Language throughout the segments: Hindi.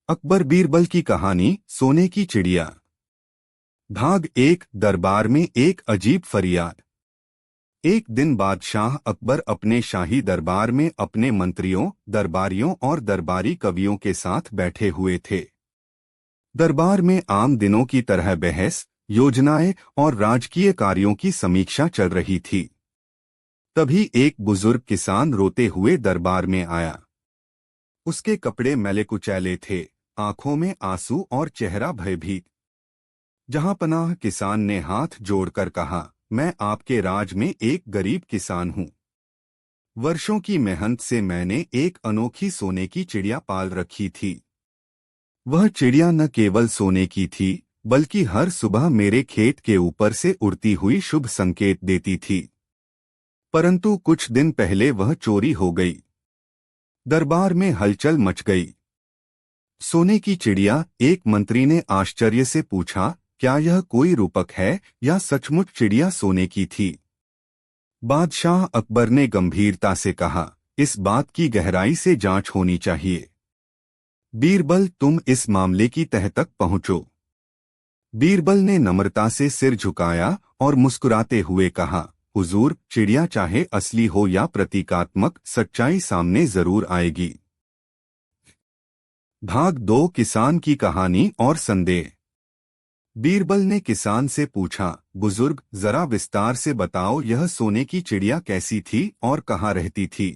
अकबर बीरबल की कहानी सोने की चिड़िया। भाग 1। दरबार में एक अजीब फरियाद। एक दिन बादशाह अकबर अपने शाही दरबार में अपने मंत्रियों, दरबारियों और दरबारी कवियों के साथ बैठे हुए थे। दरबार में आम दिनों की तरह बहस, योजनाएं और राजकीय कार्यों की समीक्षा चल रही थी। तभी एक बुजुर्ग किसान रोते हुए दरबार में आया। उसके कपड़े मैले कुचैले थे, आंखों में आंसू और चेहरा भयभीत। जहां पनाह किसान ने हाथ जोड़कर कहा, मैं आपके राज में एक गरीब किसान हूं। वर्षों की मेहनत से मैंने एक अनोखी सोने की चिड़िया पाल रखी थी। वह चिड़िया न केवल सोने की थी, बल्कि हर सुबह मेरे खेत के ऊपर से उड़ती हुई शुभ संकेत देती थी। परंतु कुछ दिन पहले वह चोरी हो गई। दरबार में हलचल मच गई। सोने की चिड़िया, एक मंत्री ने आश्चर्य से पूछा, क्या यह कोई रूपक है या सचमुच चिड़िया सोने की थी? बादशाह अकबर ने गंभीरता से कहा, इस बात की गहराई से जांच होनी चाहिए। बीरबल, तुम इस मामले की तह तक पहुंचो। बीरबल ने नम्रता से सिर झुकाया और मुस्कुराते हुए कहा, हुजूर, चिड़िया चाहे असली हो या प्रतीकात्मक, सच्चाई सामने जरूर आएगी। भाग 2। किसान की कहानी और संदेह। बीरबल ने किसान से पूछा, बुजुर्ग, जरा विस्तार से बताओ, यह सोने की चिड़िया कैसी थी और कहाँ रहती थी?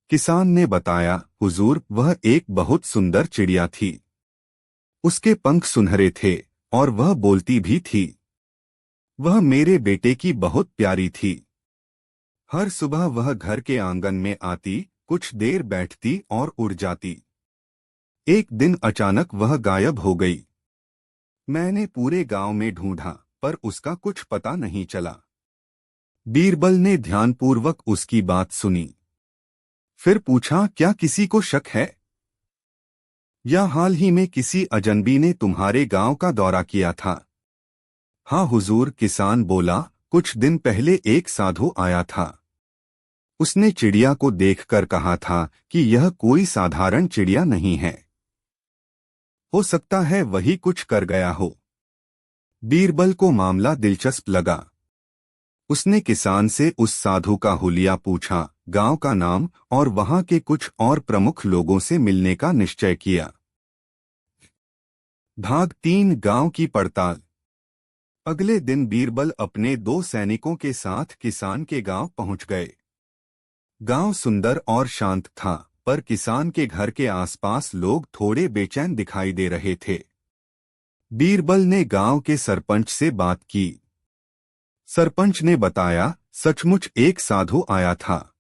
किसान ने बताया, हुजूर, वह एक बहुत सुंदर चिड़िया थी। उसके पंख सुनहरे थे और वह बोलती भी थी। वह मेरे बेटे की बहुत प्यारी थी। हर सुबह वह घर के आंगन में आती, कुछ देर बैठती और उड़ जाती। एक दिन अचानक वह गायब हो गई। मैंने पूरे गांव में ढूंढा, पर उसका कुछ पता नहीं चला। बीरबल ने ध्यानपूर्वक उसकी बात सुनी। फिर पूछा, क्या किसी को शक है? या हाल ही में किसी अजनबी ने तुम्हारे गांव का दौरा किया था? हाँ हुजूर, किसान बोला, कुछ दिन पहले एक साधु आया था। उसने चिड़िया को देखकर कहा था कि यह कोई साधारण चिड़िया नहीं है। हो सकता है वही कुछ कर गया हो। बीरबल को मामला दिलचस्प लगा। उसने किसान से उस साधु का हुलिया पूछा, गांव का नाम और वहां के कुछ और प्रमुख लोगों से मिलने का निश्चय किया। भाग 3। गांव की पड़ताल। अगले दिन बीरबल अपने 2 सैनिकों के साथ किसान के गांव पहुंच गए। गांव सुंदर और शांत था, पर किसान के घर के आसपास लोग थोड़े बेचैन दिखाई दे रहे थे। बीरबल ने गांव के सरपंच से बात की। सरपंच ने बताया, सचमुच एक साधु आया था।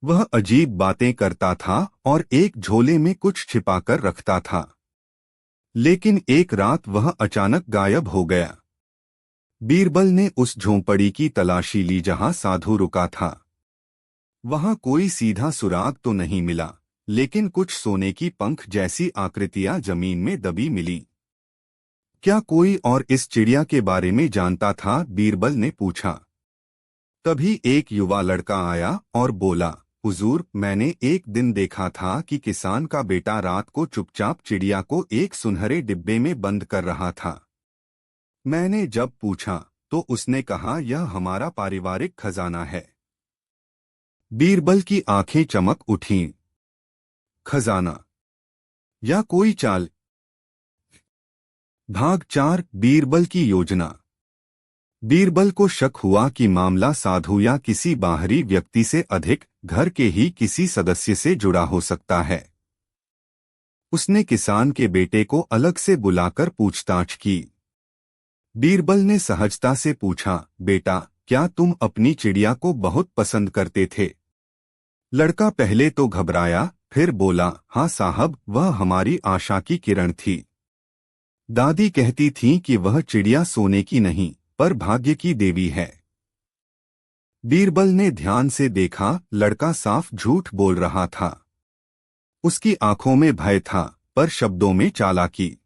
वह अजीब बातें करता था और एक झोले में कुछ छिपाकर रखता था। लेकिन एक रात वह अचानक गायब हो गया। बीरबल ने उस झोंपड़ी की तलाशी ली जहां साधु रुका था। वहां कोई सीधा सुराग तो नहीं मिला, लेकिन कुछ सोने की पंख जैसी आकृतियां जमीन में दबी मिली। क्या कोई और इस चिड़िया के बारे में जानता था? बीरबल ने पूछा। तभी एक युवा लड़का आया और बोला, हुजूर, मैंने एक दिन देखा था कि किसान का बेटा रात को चुपचाप चिड़िया को एक सुनहरे डिब्बे में बंद कर रहा था। मैंने जब पूछा तो उसने कहा, यह हमारा पारिवारिक खजाना है। बीरबल की आंखें चमक उठीं। खजाना या कोई चाल? भाग 4। बीरबल की योजना। बीरबल को शक हुआ कि मामला साधु या किसी बाहरी व्यक्ति से अधिक घर के ही किसी सदस्य से जुड़ा हो सकता है। उसने किसान के बेटे को अलग से बुलाकर पूछताछ की। बीरबल ने सहजता से पूछा, बेटा, क्या तुम अपनी चिड़िया को बहुत पसंद करते थे? लड़का पहले तो घबराया, फिर बोला, हाँ साहब, वह हमारी आशा की किरण थी। दादी कहती थीं कि वह चिड़िया सोने की नहीं, पर भाग्य की देवी है। बीरबल ने ध्यान से देखा, लड़का साफ झूठ बोल रहा था। उसकी आंखों में भय था, पर शब्दों में चालाकी।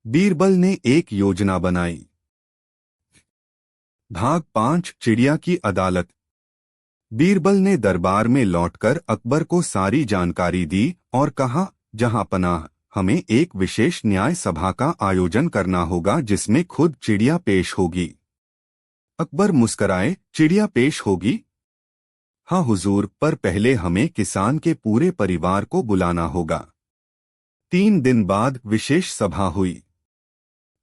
बीरबल ने एक योजना बनाई। भाग 5। चिड़िया की अदालत। बीरबल ने दरबार में लौटकर अकबर को सारी जानकारी दी और कहा, जहां पनाह, हमें एक विशेष न्याय सभा का आयोजन करना होगा जिसमें खुद चिड़िया पेश होगी। अकबर मुस्कराए, चिड़िया पेश होगी? हाँ हुजूर, पर पहले हमें किसान के पूरे परिवार को बुलाना होगा। 3 दिन बाद विशेष सभा हुई।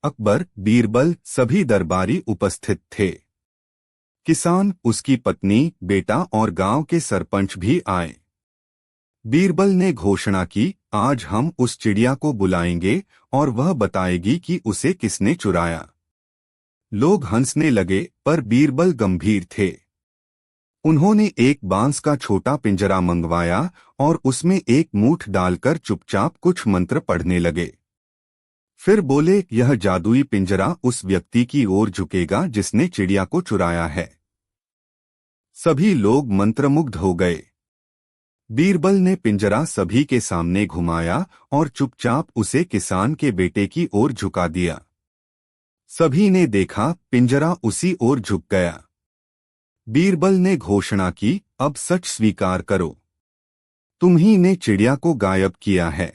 अकबर, बीरबल, सभी दरबारी उपस्थित थे। किसान, उसकी पत्नी, बेटा और गांव के सरपंच भी आए। बीरबल ने घोषणा की, आज हम उस चिड़िया को बुलाएंगे और वह बताएगी कि उसे किसने चुराया। लोग हंसने लगे, पर बीरबल गंभीर थे। उन्होंने एक बांस का छोटा पिंजरा मंगवाया और उसमें एक मूठ डालकर चुपचाप कुछ मंत्र पढ़ने लगे। फिर बोले, यह जादुई पिंजरा उस व्यक्ति की ओर झुकेगा जिसने चिड़िया को चुराया है। सभी लोग मंत्रमुग्ध हो गए। बीरबल ने पिंजरा सभी के सामने घुमाया और चुपचाप उसे किसान के बेटे की ओर झुका दिया। सभी ने देखा, पिंजरा उसी ओर झुक गया। बीरबल ने घोषणा की, अब सच स्वीकार करो, तुम्ही ने चिड़िया को गायब किया है।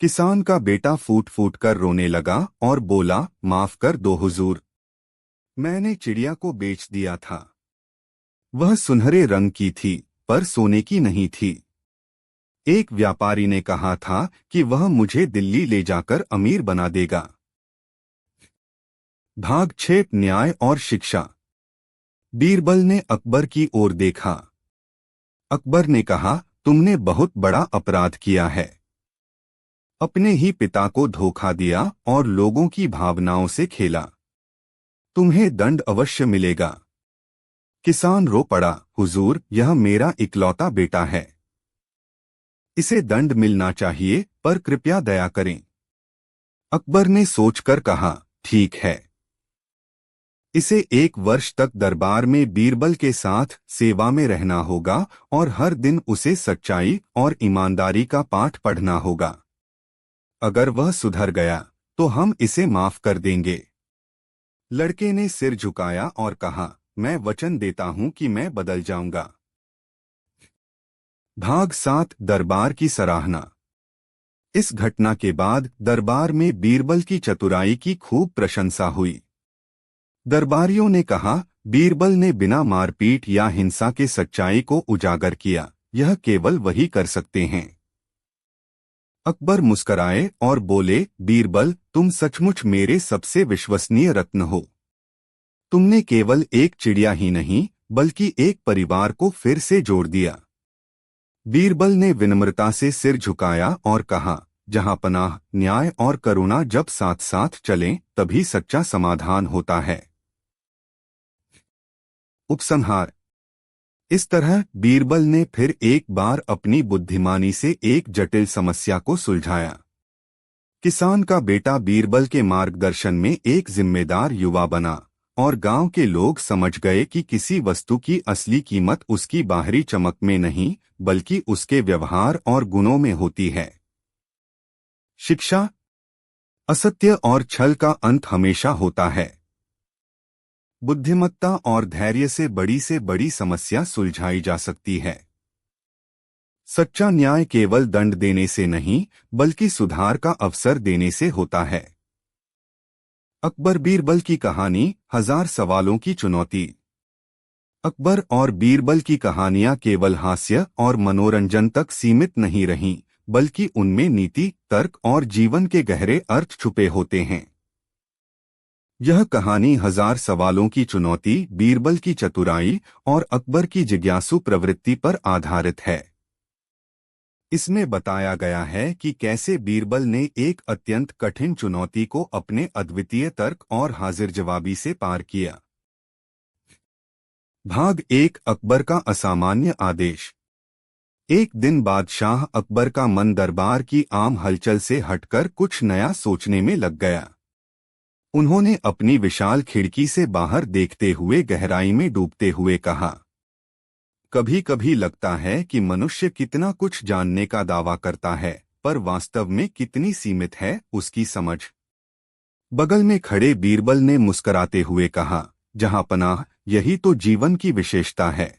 किसान का बेटा फूट फूट कर रोने लगा और बोला, माफ कर दो हुजूर, मैंने चिड़िया को बेच दिया था। वह सुनहरे रंग की थी, पर सोने की नहीं थी। एक व्यापारी ने कहा था कि वह मुझे दिल्ली ले जाकर अमीर बना देगा। भाग 6, न्याय और शिक्षा। बीरबल ने अकबर की ओर देखा। अकबर ने कहा, तुमने बहुत बड़ा अपराध किया है। अपने ही पिता को धोखा दिया और लोगों की भावनाओं से खेला। तुम्हें दंड अवश्य मिलेगा। किसान रो पड़ा, हुजूर, यह मेरा इकलौता बेटा है। इसे दंड मिलना चाहिए, पर कृपया दया करें। अकबर ने सोचकर कहा, ठीक है। इसे 1 वर्ष तक दरबार में बीरबल के साथ सेवा में रहना होगा और हर दिन उसे सच्चाई और ईमानदारी का पाठ पढ़ना होगा। अगर वह सुधर गया तो हम इसे माफ कर देंगे। लड़के ने सिर झुकाया और कहा, मैं वचन देता हूं कि मैं बदल जाऊंगा। भाग 7, दरबार की सराहना। इस घटना के बाद दरबार में बीरबल की चतुराई की खूब प्रशंसा हुई। दरबारियों ने कहा, बीरबल ने बिना मारपीट या हिंसा के सच्चाई को उजागर किया, यह केवल वही कर सकते हैं। अकबर मुस्कराए और बोले, बीरबल, तुम सचमुच मेरे सबसे विश्वसनीय रत्न हो। तुमने केवल एक चिड़िया ही नहीं, बल्कि एक परिवार को फिर से जोड़ दिया। बीरबल ने विनम्रता से सिर झुकाया और कहा, जहां पनाह, न्याय और करुणा जब साथ साथ चलें, तभी सच्चा समाधान होता है। उपसंहार। इस तरह बीरबल ने फिर एक बार अपनी बुद्धिमानी से एक जटिल समस्या को सुलझाया। किसान का बेटा बीरबल के मार्गदर्शन में एक जिम्मेदार युवा बना और गांव के लोग समझ गए कि किसी वस्तु की असली कीमत उसकी बाहरी चमक में नहीं, बल्कि उसके व्यवहार और गुणों में होती है। शिक्षा। असत्य और छल का अंत हमेशा होता है। बुद्धिमत्ता और धैर्य से बड़ी समस्या सुलझाई जा सकती है। सच्चा न्याय केवल दंड देने से नहीं, बल्कि सुधार का अवसर देने से होता है। अकबर बीरबल की कहानी, 1000 सवालों की चुनौती। अकबर और बीरबल की कहानियां केवल हास्य और मनोरंजन तक सीमित नहीं रहीं, बल्कि उनमें नीति, तर्क और जीवन के गहरे अर्थ छुपे होते हैं। यह कहानी 1000 सवालों की चुनौती, बीरबल की चतुराई और अकबर की जिज्ञासु प्रवृत्ति पर आधारित है। इसमें बताया गया है कि कैसे बीरबल ने एक अत्यंत कठिन चुनौती को अपने अद्वितीय तर्क और हाजिर जवाबी से पार किया। भाग 1, अकबर का असामान्य आदेश। एक दिन बादशाह अकबर का मन दरबार की आम हलचल से हटकर कुछ नया सोचने में लग गया। उन्होंने अपनी विशाल खिड़की से बाहर देखते हुए गहराई में डूबते हुए कहा, कभी कभी लगता है कि मनुष्य कितना कुछ जानने का दावा करता है, पर वास्तव में कितनी सीमित है उसकी समझ। बगल में खड़े बीरबल ने मुस्कराते हुए कहा, जहां पनाह, यही तो जीवन की विशेषता है।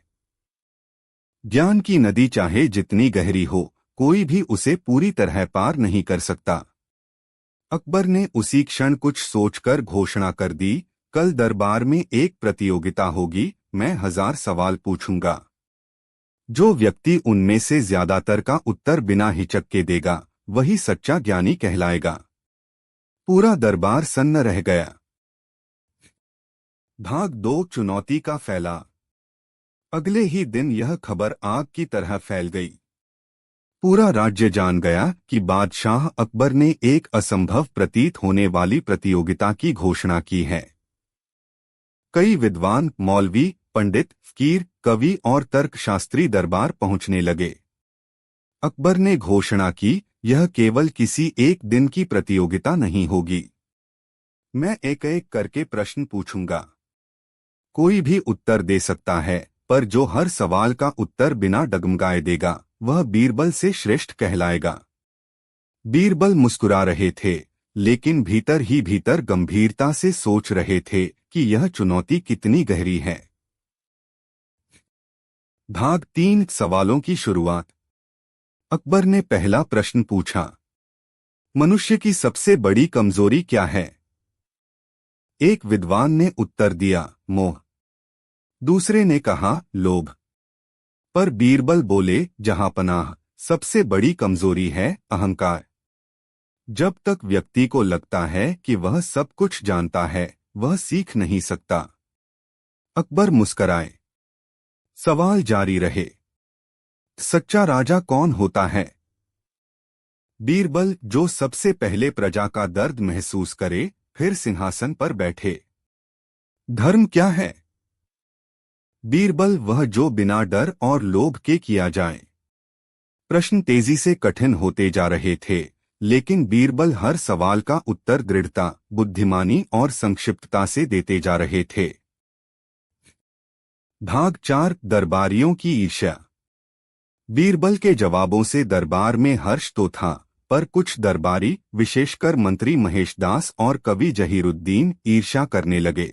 ज्ञान की नदी चाहे जितनी गहरी हो, कोई भी उसे पूरी तरह पार नहीं कर सकता। अकबर ने उसी क्षण कुछ सोचकर घोषणा कर दी, कल दरबार में एक प्रतियोगिता होगी, मैं 1000 सवाल पूछूंगा। जो व्यक्ति उनमें से ज्यादातर का उत्तर बिना हिचक के देगा, वही सच्चा ज्ञानी कहलाएगा। पूरा दरबार सन्न रह गया। भाग 2 चुनौती का फैला। अगले ही दिन यह खबर आग की तरह फैल गई। पूरा राज्य जान गया कि बादशाह अकबर ने एक असंभव प्रतीत होने वाली प्रतियोगिता की घोषणा की है। कई विद्वान, मौलवी, पंडित, फकीर, कवि और तर्कशास्त्री दरबार पहुंचने लगे। अकबर ने घोषणा की, यह केवल किसी एक दिन की प्रतियोगिता नहीं होगी। मैं एक एक करके प्रश्न पूछूंगा। कोई भी उत्तर दे सकता है, पर जो हर सवाल का उत्तर बिना डगमगाए देगा, वह बीरबल से श्रेष्ठ कहलाएगा। बीरबल मुस्कुरा रहे थे, लेकिन भीतर ही भीतर गंभीरता से सोच रहे थे कि यह चुनौती कितनी गहरी है। भाग 3 सवालों की शुरुआत। अकबर ने पहला प्रश्न पूछा, मनुष्य की सबसे बड़ी कमजोरी क्या है? एक विद्वान ने उत्तर दिया, मोह। दूसरे ने कहा, लोभ। पर बीरबल बोले, जहांपनाह, सबसे बड़ी कमजोरी है अहंकार। जब तक व्यक्ति को लगता है कि वह सब कुछ जानता है, वह सीख नहीं सकता। अकबर मुस्कराए। सवाल जारी रहे। सच्चा राजा कौन होता है? बीरबल, जो सबसे पहले प्रजा का दर्द महसूस करे, फिर सिंहासन पर बैठे। धर्म क्या है? बीरबल, वह जो बिना डर और लोभ के किया जाए। प्रश्न तेजी से कठिन होते जा रहे थे, लेकिन बीरबल हर सवाल का उत्तर दृढ़ता, बुद्धिमानी और संक्षिप्तता से देते जा रहे थे। भाग 4 दरबारियों की ईर्ष्या। बीरबल के जवाबों से दरबार में हर्ष तो था, पर कुछ दरबारी, विशेषकर मंत्री महेशदास और कवि जहीरुद्दीन, ईर्ष्या करने लगे।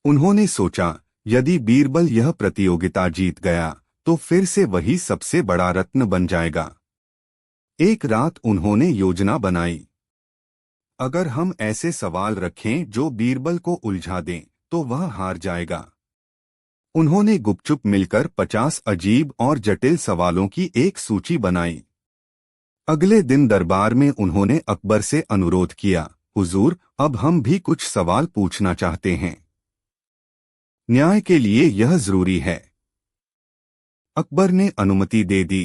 उन्होंने सोचा, यदि बीरबल यह प्रतियोगिता जीत गया, तो फिर से वही सबसे बड़ा रत्न बन जाएगा। एक रात उन्होंने योजना बनाई। अगर हम ऐसे सवाल रखें जो बीरबल को उलझा दें, तो वह हार जाएगा। उन्होंने गुपचुप मिलकर 50 अजीब और जटिल सवालों की एक सूची बनाई। अगले दिन दरबार में उन्होंने अकबर से अनुरोध किया, हुजूर, अब हम भी कुछ सवाल पूछना चाहते हैं। न्याय के लिए यह जरूरी है। अकबर ने अनुमति दे दी।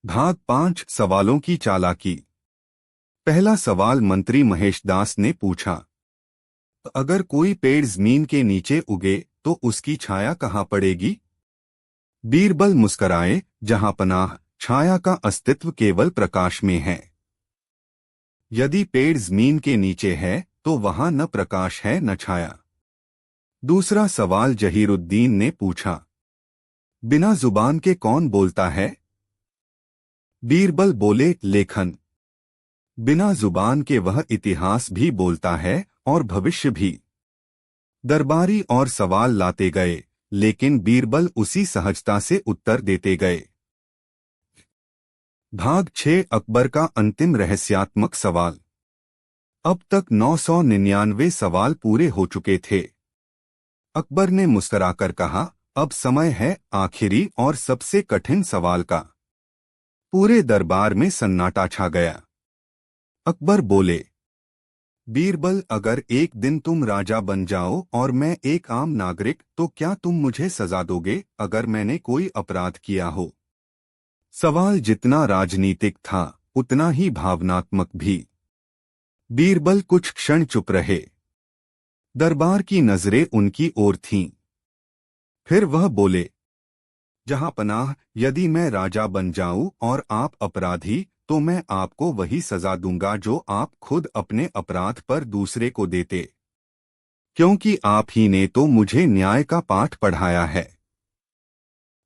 भाग 5 सवालों की चालाकी। पहला सवाल मंत्री महेशदास ने पूछा, अगर कोई पेड़ जमीन के नीचे उगे, तो उसकी छाया कहाँ पड़ेगी? बीरबल मुस्कराए, जहांपनाह, छाया का अस्तित्व केवल प्रकाश में है। यदि पेड़ जमीन के नीचे है, तो वहां न प्रकाश है न छाया। दूसरा सवाल जहीरुद्दीन ने पूछा, बिना जुबान के कौन बोलता है? बीरबल बोले, लेखन। बिना जुबान के वह इतिहास भी बोलता है और भविष्य भी। दरबारी और सवाल लाते गए, लेकिन बीरबल उसी सहजता से उत्तर देते गए। भाग 6 अकबर का अंतिम रहस्यात्मक सवाल। अब तक 999 सवाल पूरे हो चुके थे। अकबर ने मुस्कुराकर कहा, अब समय है आखिरी और सबसे कठिन सवाल का। पूरे दरबार में सन्नाटा छा गया। अकबर बोले, बीरबल, अगर एक दिन तुम राजा बन जाओ और मैं एक आम नागरिक, तो क्या तुम मुझे सजा दोगे अगर मैंने कोई अपराध किया हो? सवाल जितना राजनीतिक था, उतना ही भावनात्मक भी। बीरबल कुछ क्षण चुप रहे। दरबार की नजरें उनकी ओर थीं। फिर वह बोले, जहांपनाह, यदि मैं राजा बन जाऊं और आप अपराधी, तो मैं आपको वही सजा दूंगा जो आप खुद अपने अपराध पर दूसरे को देते, क्योंकि आप ही ने तो मुझे न्याय का पाठ पढ़ाया है।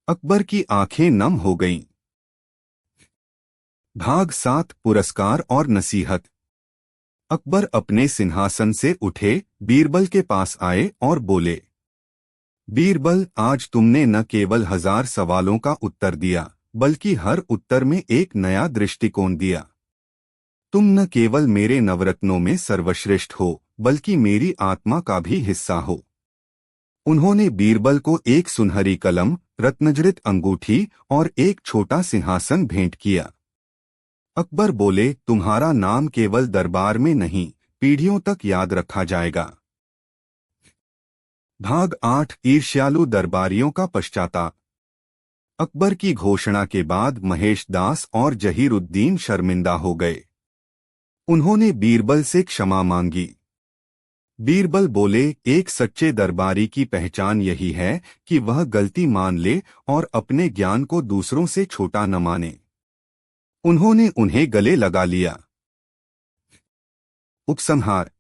अकबर की आंखें नम हो गईं। भाग 7 पुरस्कार और नसीहत। अकबर अपने सिंहासन से उठे, बीरबल के पास आए और बोले, बीरबल, आज तुमने न केवल 1000 सवालों का उत्तर दिया, बल्कि हर उत्तर में एक नया दृष्टिकोण दिया। तुम न केवल मेरे नवरत्नों में सर्वश्रेष्ठ हो, बल्कि मेरी आत्मा का भी हिस्सा हो। उन्होंने बीरबल को एक सुनहरी कलम, रत्नजड़ित अंगूठी और एक छोटा सिंहासन भेंट किया। अकबर बोले, तुम्हारा नाम केवल दरबार में नहीं, पीढ़ियों तक याद रखा जाएगा। भाग 8 ईर्ष्यालु दरबारियों का पश्चाताप। अकबर की घोषणा के बाद महेश दास और जहीरुद्दीन शर्मिंदा हो गए। उन्होंने बीरबल से क्षमा मांगी। बीरबल बोले, एक सच्चे दरबारी की पहचान यही है कि वह गलती मान ले और अपने ज्ञान को दूसरों से छोटा न माने। उन्होंने उन्हें गले लगा लिया। उपसंहार।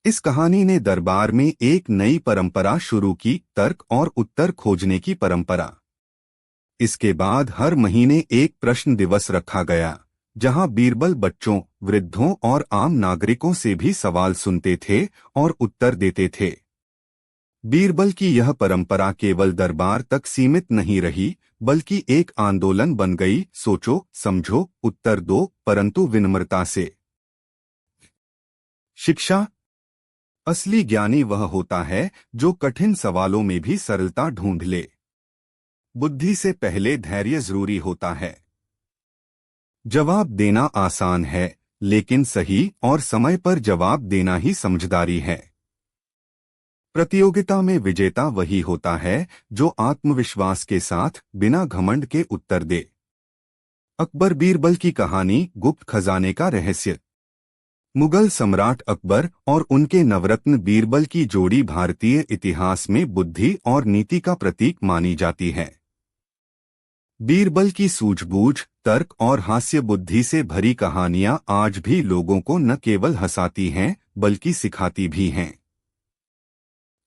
इस कहानी ने दरबार में एक नई परंपरा शुरू की, तर्क और उत्तर खोजने की परंपरा। इसके बाद हर महीने एक प्रश्न दिवस रखा गया, जहां बीरबल बच्चों, वृद्धों और आम नागरिकों से भी सवाल सुनते थे और उत्तर देते थे। बीरबल की यह परंपरा केवल दरबार तक सीमित नहीं रही, बल्कि एक आंदोलन बन गई। सोचो, समझो, उत्तर दो, परंतु विनम्रता से। शिक्षा। असली ज्ञानी वह होता है जो कठिन सवालों में भी सरलता ढूंढ ले। बुद्धि से पहले धैर्य जरूरी होता है। जवाब देना आसान है, लेकिन सही और समय पर जवाब देना ही समझदारी है। प्रतियोगिता में विजेता वही होता है जो आत्मविश्वास के साथ बिना घमंड के उत्तर दे। अकबर बीरबल की कहानी, गुप्त खजाने का रहस्य। मुगल सम्राट अकबर और उनके नवरत्न बीरबल की जोड़ी भारतीय इतिहास में बुद्धि और नीति का प्रतीक मानी जाती है। बीरबल की सूझबूझ, तर्क और हास्य बुद्धि से भरी कहानियां आज भी लोगों को न केवल हंसाती हैं, बल्कि सिखाती भी हैं।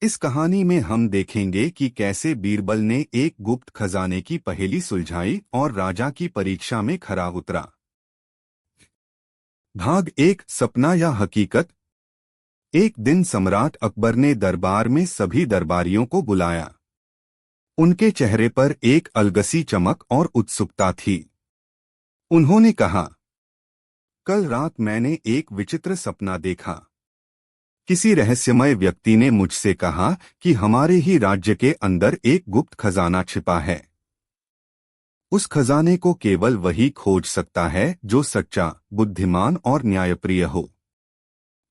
इस कहानी में हम देखेंगे कि कैसे बीरबल ने एक गुप्त खजाने की पहेली सुलझाई और राजा की परीक्षा में खरा उतरा। भाग 1 सपना या हकीकत। एक दिन सम्राट अकबर ने दरबार में सभी दरबारियों को बुलाया। उनके चेहरे पर एक अलगसी चमक और उत्सुकता थी। उन्होंने कहा, कल रात मैंने एक विचित्र सपना देखा। किसी रहस्यमय व्यक्ति ने मुझसे कहा कि हमारे ही राज्य के अंदर एक गुप्त खजाना छिपा है। उस खजाने को केवल वही खोज सकता है जो सच्चा, बुद्धिमान और न्यायप्रिय हो।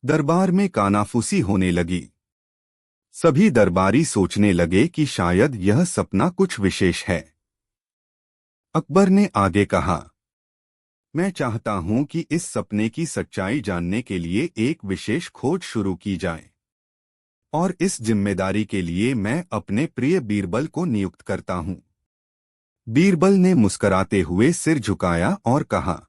दरबार में कानाफूसी होने लगी। सभी दरबारी सोचने लगे कि शायद यह सपना कुछ विशेष है। अकबर ने आगे कहा, मैं चाहता हूं कि इस सपने की सच्चाई जानने के लिए एक विशेष खोज शुरू की जाए, और इस जिम्मेदारी के लिए मैं अपने प्रिय बीरबल को नियुक्त करता हूं। बीरबल ने मुस्कुराते हुए सिर झुकाया और कहा,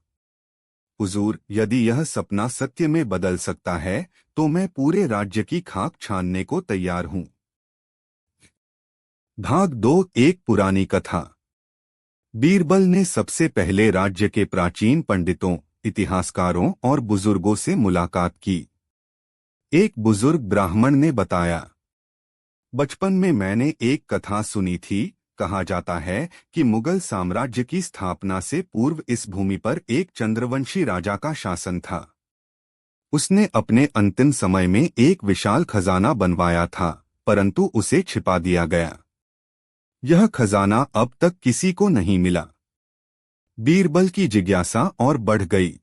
हुजूर, यदि यह सपना सत्य में बदल सकता है तो मैं पूरे राज्य की खाक छानने को तैयार हूं। भाग 2 एक पुरानी कथा। बीरबल ने सबसे पहले राज्य के प्राचीन पंडितों, इतिहासकारों और बुजुर्गों से मुलाकात की। एक बुजुर्ग ब्राह्मण ने बताया, बचपन में मैंने एक कथा सुनी थी। कहा जाता है कि मुगल साम्राज्य की स्थापना से पूर्व इस भूमि पर एक चंद्रवंशी राजा का शासन था। उसने अपने अंतिम समय में एक विशाल खजाना बनवाया था, परंतु उसे छिपा दिया गया। यह खजाना अब तक किसी को नहीं मिला। बीरबल की जिज्ञासा और बढ़ गई।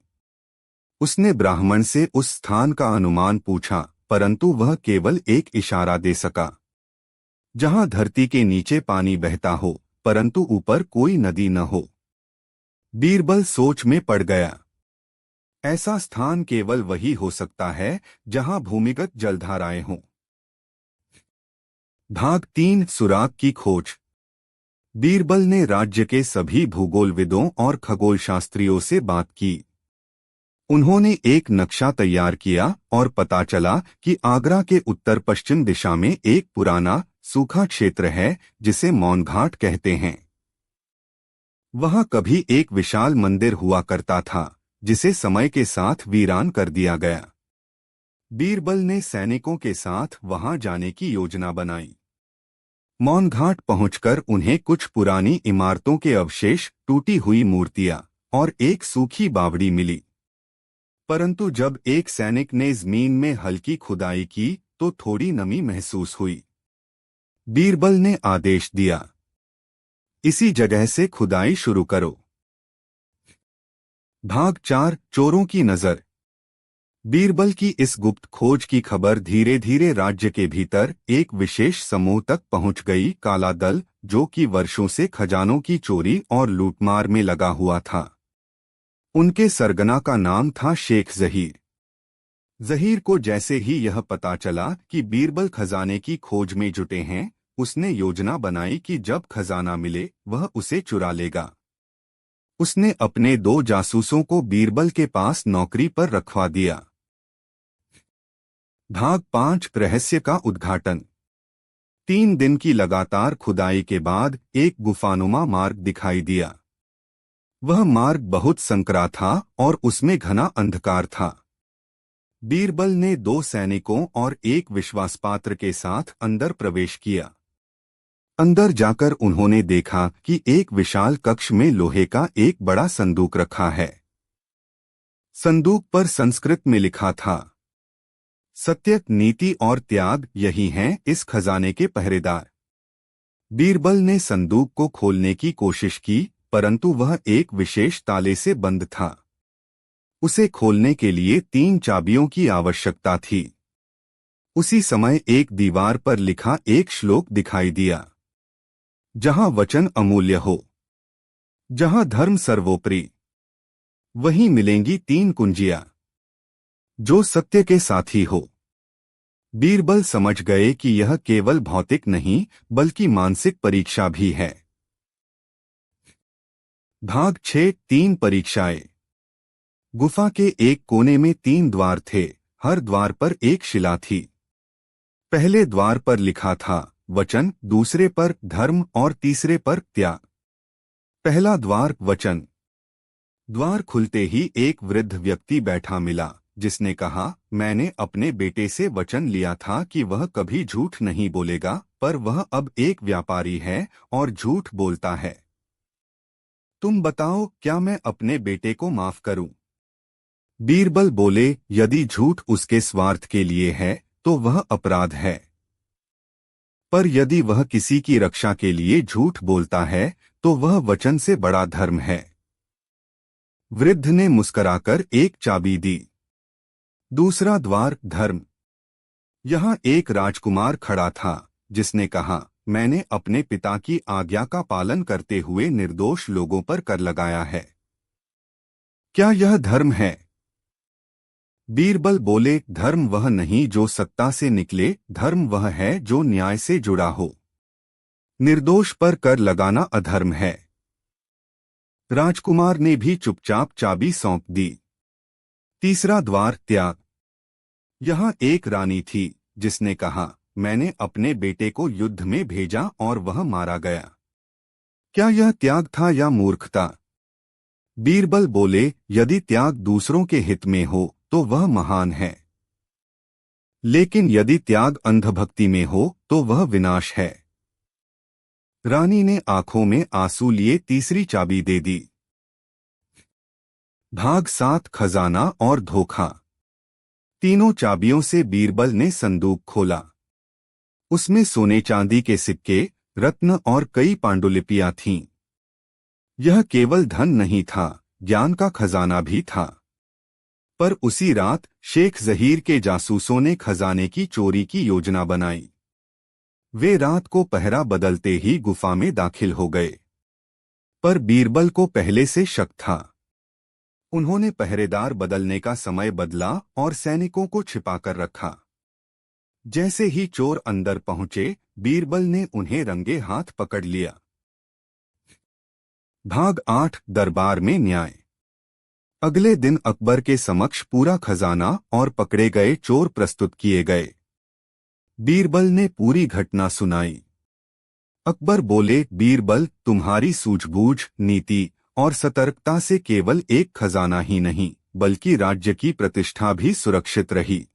उसने ब्राह्मण से उस स्थान का अनुमान पूछा, परंतु वह केवल एक इशारा दे सका। जहां धरती के नीचे पानी बहता हो, परंतु ऊपर कोई नदी न हो। बीरबल सोच में पड़ गया। ऐसा स्थान केवल वही हो सकता है जहां भूमिगत जलधाराएं हों। भाग 3 सुराग की खोज। बीरबल ने राज्य के सभी भूगोलविदों और खगोलशास्त्रियों से बात की। उन्होंने एक नक्शा तैयार किया और पता चला कि आगरा के उत्तर पश्चिम दिशा में एक पुराना, सूखा क्षेत्र है जिसे मौन घाट कहते हैं। वहां कभी एक विशाल मंदिर हुआ करता था, जिसे समय के साथ वीरान कर दिया गया। बीरबल ने सैनिकों के साथ वहां जाने की योजना बनाई। मौन घाट पहुंचकर उन्हें कुछ पुरानी इमारतों के अवशेष, टूटी हुई मूर्तियां और एक सूखी बावड़ी मिली। परंतु जब एक सैनिक ने जमीन में हल्की खुदाई की तो थोड़ी नमी महसूस हुई। बीरबल ने आदेश दिया, इसी जगह से खुदाई शुरू करो। भाग 4 चोरों की नजर। बीरबल की इस गुप्त खोज की खबर धीरे धीरे राज्य के भीतर एक विशेष समूह तक पहुंच गई। काला दल, जो कि वर्षों से खजानों की चोरी और लूटमार में लगा हुआ था। उनके सरगना का नाम था शेख जहीर। जहीर को जैसे ही यह पता चला कि बीरबल खजाने की खोज में जुटे हैं, उसने योजना बनाई कि जब खजाना मिले वह उसे चुरा लेगा। उसने अपने 2 जासूसों को बीरबल के पास नौकरी पर रखवा दिया। भाग 5 रहस्य का उद्घाटन। 3 दिन की लगातार खुदाई के बाद एक गुफानुमा मार्ग दिखाई दिया। वह मार्ग बहुत संकरा था और उसमें घना अंधकार था। बीरबल ने 2 सैनिकों और एक विश्वासपात्र के साथ अंदर प्रवेश किया। अंदर जाकर उन्होंने देखा कि एक विशाल कक्ष में लोहे का एक बड़ा संदूक रखा है। संदूक पर संस्कृत में लिखा था, सत्य, नीति और त्याग यही हैं इस खजाने के पहरेदार। बीरबल ने संदूक को खोलने की कोशिश की, परंतु वह एक विशेष ताले से बंद था। उसे खोलने के लिए 3 चाबियों की आवश्यकता थी। उसी समय एक दीवार पर लिखा एक श्लोक दिखाई दिया, जहां वचन अमूल्य हो, जहां धर्म सर्वोपरि, वहीं मिलेंगी 3 कुंजियां, जो सत्य के साथी हो। बीरबल समझ गए कि यह केवल भौतिक नहीं बल्कि मानसिक परीक्षा भी है। भाग 6 3 परीक्षाएं। गुफा के एक कोने में 3 द्वार थे। हर द्वार पर एक शिला थी। पहले द्वार पर लिखा था वचन, दूसरे पर धर्म और तीसरे पर त्याग। पहला द्वार वचन। द्वार खुलते ही एक वृद्ध व्यक्ति बैठा मिला, जिसने कहा, मैंने अपने बेटे से वचन लिया था कि वह कभी झूठ नहीं बोलेगा, पर वह अब एक व्यापारी है और झूठ बोलता है। तुम बताओ, क्या मैं अपने बेटे को माफ करूं? बीरबल बोले, यदि झूठ उसके स्वार्थ के लिए है तो वह अपराध है, पर यदि वह किसी की रक्षा के लिए झूठ बोलता है तो वह वचन से बड़ा धर्म है। वृद्ध ने मुस्कराकर एक चाबी दी। दूसरा द्वार धर्म। यहाँ एक राजकुमार खड़ा था, जिसने कहा, मैंने अपने पिता की आज्ञा का पालन करते हुए निर्दोष लोगों पर कर लगाया है। क्या यह धर्म है? बीरबल बोले, धर्म वह नहीं जो सत्ता से निकले, धर्म वह है जो न्याय से जुड़ा हो। निर्दोष पर कर लगाना अधर्म है। राजकुमार ने भी चुपचाप चाबी सौंप दी। तीसरा द्वार त्याग। यहाँ एक रानी थी, जिसने कहा, मैंने अपने बेटे को युद्ध में भेजा और वह मारा गया। क्या यह त्याग था या मूर्खता? बीरबल बोले, यदि त्याग दूसरों के हित में हो तो वह महान है, लेकिन यदि त्याग अंधभक्ति में हो तो वह विनाश है। रानी ने आंखों में आंसू लिए तीसरी चाबी दे दी। भाग 7 खजाना और धोखा। तीनों चाबियों से बीरबल ने संदूक खोला। उसमें सोने चांदी के सिक्के, रत्न और कई पांडुलिपियां थीं। यह केवल धन नहीं था, ज्ञान का खजाना भी था। पर उसी रात शेख जहीर के जासूसों ने खजाने की चोरी की योजना बनाई। वे रात को पहरा बदलते ही गुफा में दाखिल हो गए। पर बीरबल को पहले से शक था। उन्होंने पहरेदार बदलने का समय बदला और सैनिकों को छिपाकर रखा। जैसे ही चोर अंदर पहुंचे, बीरबल ने उन्हें रंगे हाथ पकड़ लिया। भाग 8 दरबार में न्याय। अगले दिन अकबर के समक्ष पूरा खजाना और पकड़े गए चोर प्रस्तुत किए गए। बीरबल ने पूरी घटना सुनाई। अकबर बोले, बीरबल, तुम्हारी सूझबूझ, नीति और सतर्कता से केवल एक खजाना ही नहीं बल्कि राज्य की प्रतिष्ठा भी सुरक्षित रही।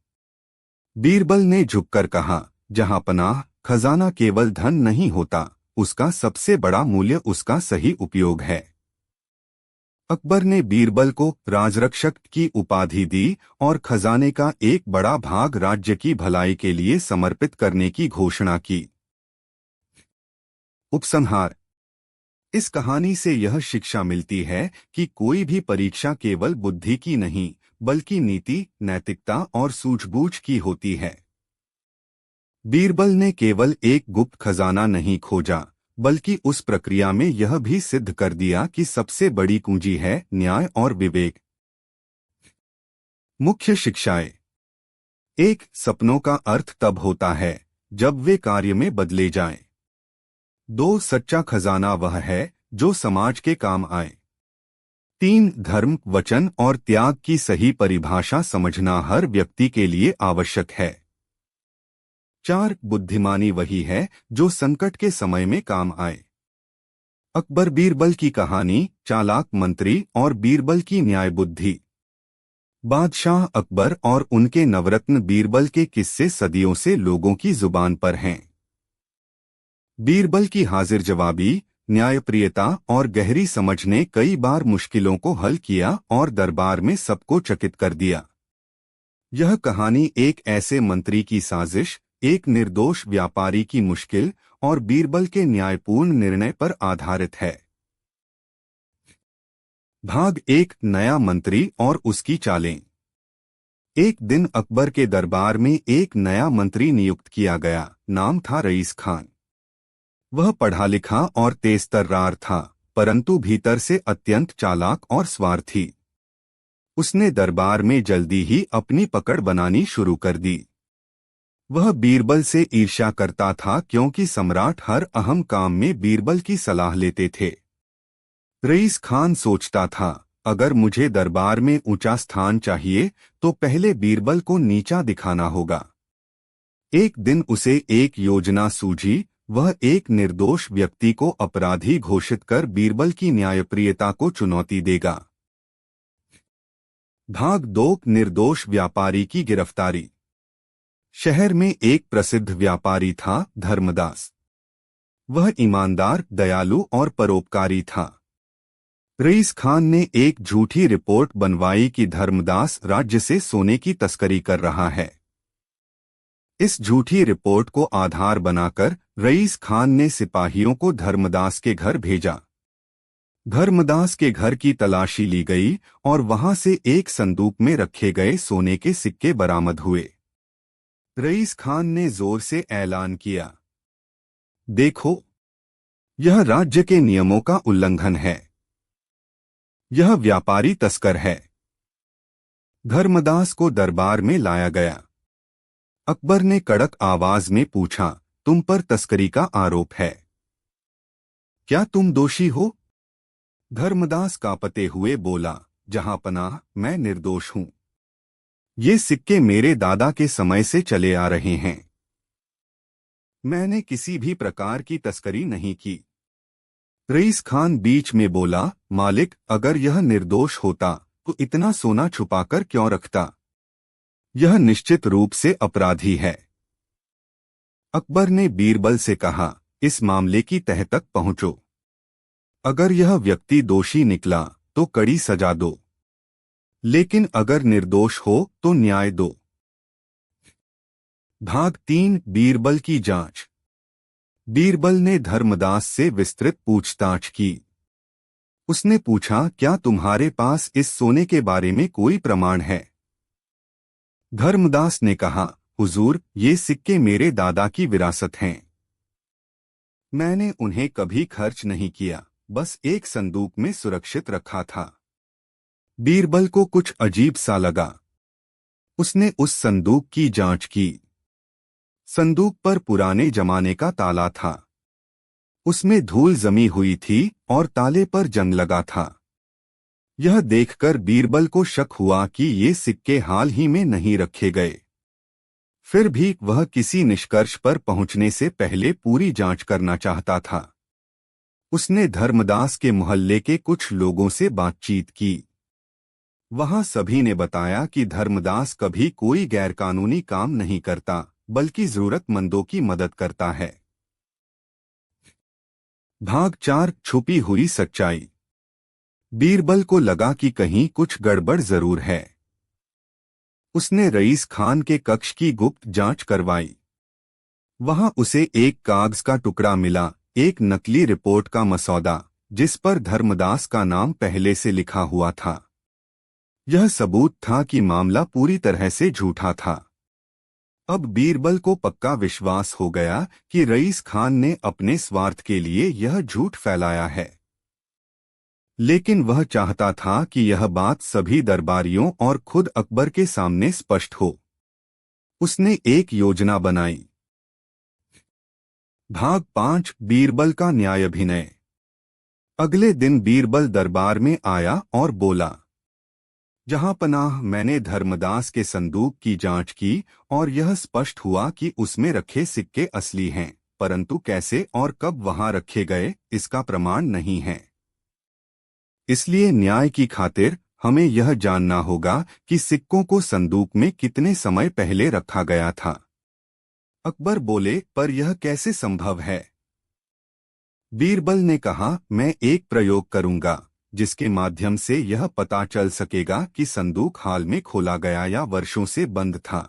बीरबल ने झुककर कहा, जहां पनाह, खजाना केवल धन नहीं होता, उसका सबसे बड़ा मूल्य उसका सही उपयोग है। अकबर ने बीरबल को राजरक्षक की उपाधि दी और खजाने का एक बड़ा भाग राज्य की भलाई के लिए समर्पित करने की घोषणा की। उपसंहार। इस कहानी से यह शिक्षा मिलती है कि कोई भी परीक्षा केवल बुद्धि की नहीं, बल्कि नीति, नैतिकता और सूझबूझ की होती है। बीरबल ने केवल एक गुप्त खजाना नहीं खोजा, बल्कि उस प्रक्रिया में यह भी सिद्ध कर दिया कि सबसे बड़ी कुंजी है न्याय और विवेक। मुख्य शिक्षाएं। एक, सपनों का अर्थ तब होता है जब वे कार्य में बदले जाएं। 2, सच्चा खजाना वह है जो समाज के काम आए। 3, धर्म, वचन और त्याग की सही परिभाषा समझना हर व्यक्ति के लिए आवश्यक है। 4, बुद्धिमानी वही है जो संकट के समय में काम आए। अकबर बीरबल की कहानी, चालाक मंत्री और बीरबल की न्याय बुद्धि। बादशाह अकबर और उनके नवरत्न बीरबल के किस्से सदियों से लोगों की जुबान पर हैं। बीरबल की हाजिर जवाबी, न्यायप्रियता और गहरी समझ ने कई बार मुश्किलों को हल किया और दरबार में सबको चकित कर दिया। यह कहानी एक ऐसे मंत्री की साजिश, एक निर्दोष व्यापारी की मुश्किल और बीरबल के न्यायपूर्ण निर्णय पर आधारित है। भाग 1, नया मंत्री और उसकी चालें। एक दिन अकबर के दरबार में एक नया मंत्री नियुक्त किया गया। नाम था रईस खान। वह पढ़ा लिखा और तेज तर्रार था, परंतु भीतर से अत्यंत चालाक और स्वार्थी। उसने दरबार में जल्दी ही अपनी पकड़ बनानी शुरू कर दी। वह बीरबल से ईर्ष्या करता था क्योंकि सम्राट हर अहम काम में बीरबल की सलाह लेते थे। रईस खान सोचता था, अगर मुझे दरबार में ऊंचा स्थान चाहिए तो पहले बीरबल को नीचा दिखाना होगा। एक दिन उसे एक योजना सूझी। वह एक निर्दोष व्यक्ति को अपराधी घोषित कर बीरबल की न्यायप्रियता को चुनौती देगा। भाग 2, निर्दोष व्यापारी की गिरफ्तारी। शहर में एक प्रसिद्ध व्यापारी था, धर्मदास। वह ईमानदार, दयालु और परोपकारी था। रईस खान ने एक झूठी रिपोर्ट बनवाई कि धर्मदास राज्य से सोने की तस्करी कर रहा है। इस झूठी रिपोर्ट को आधार बनाकर रईस खान ने सिपाहियों को धर्मदास के घर भेजा। धर्मदास के घर की तलाशी ली गई और वहां से एक संदूक में रखे गए सोने के सिक्के बरामद हुए। रईस खान ने जोर से ऐलान किया, देखो, यह राज्य के नियमों का उल्लंघन है। यह व्यापारी तस्कर है। धर्मदास को दरबार में लाया गया। अकबर ने कड़क आवाज में पूछा, तुम पर तस्करी का आरोप है, क्या तुम दोषी हो? धर्मदास कांपते हुए बोला, जहांपनाह, मैं निर्दोष हूं। ये सिक्के मेरे दादा के समय से चले आ रहे हैं। मैंने किसी भी प्रकार की तस्करी नहीं की। रईस खान बीच में बोला, मालिक, अगर यह निर्दोष होता तो इतना सोना छुपाकर क्यों रखता? यह निश्चित रूप से अपराधी है। अकबर ने बीरबल से कहा, इस मामले की तह तक पहुंचो। अगर यह व्यक्ति दोषी निकला तो कड़ी सजा दो, लेकिन अगर निर्दोष हो तो न्याय दो। भाग 3, बीरबल की जांच। बीरबल ने धर्मदास से विस्तृत पूछताछ की। उसने पूछा, क्या तुम्हारे पास इस सोने के बारे में कोई प्रमाण है? धर्मदास ने कहा, हुजूर, ये सिक्के मेरे दादा की विरासत हैं। मैंने उन्हें कभी खर्च नहीं किया, बस एक संदूक में सुरक्षित रखा था। बीरबल को कुछ अजीब सा लगा। उसने उस संदूक की जांच की। संदूक पर पुराने जमाने का ताला था। उसमें धूल जमी हुई थी और ताले पर जंग लगा था। यह देखकर बीरबल को शक हुआ कि ये सिक्के हाल ही में नहीं रखे गए। फिर भी वह किसी निष्कर्ष पर पहुंचने से पहले पूरी जांच करना चाहता था। उसने धर्मदास के मोहल्ले के कुछ लोगों से बातचीत की। वहां सभी ने बताया कि धर्मदास कभी कोई गैरकानूनी काम नहीं करता, बल्कि जरूरतमंदों की मदद करता है। भाग 4 छुपी हुई सच्चाई। बीरबल को लगा कि कहीं कुछ गड़बड़ जरूर है। उसने रईस खान के कक्ष की गुप्त जांच करवाई। वहां उसे एक कागज का टुकड़ा मिला, एक नकली रिपोर्ट का मसौदा, जिस पर धर्मदास का नाम पहले से लिखा हुआ था। यह सबूत था कि मामला पूरी तरह से झूठा था। अब बीरबल को पक्का विश्वास हो गया कि रईस खान ने अपने स्वार्थ के लिए यह झूठ फैलाया है। लेकिन वह चाहता था कि यह बात सभी दरबारियों और खुद अकबर के सामने स्पष्ट हो। उसने एक योजना बनाई। भाग 5 बीरबल का न्यायाभिनय। अगले दिन बीरबल दरबार में आया और बोला, जहां पनाह, मैंने धर्मदास के संदूक की जांच की और यह स्पष्ट हुआ कि उसमें रखे सिक्के असली हैं, परंतु कैसे और कब वहां रखे गए इसका प्रमाण नहीं है। इसलिए न्याय की खातिर हमें यह जानना होगा कि सिक्कों को संदूक में कितने समय पहले रखा गया था। अकबर बोले, पर यह कैसे संभव है? बीरबल ने कहा, मैं एक प्रयोग करूंगा जिसके माध्यम से यह पता चल सकेगा कि संदूक हाल में खोला गया या वर्षों से बंद था।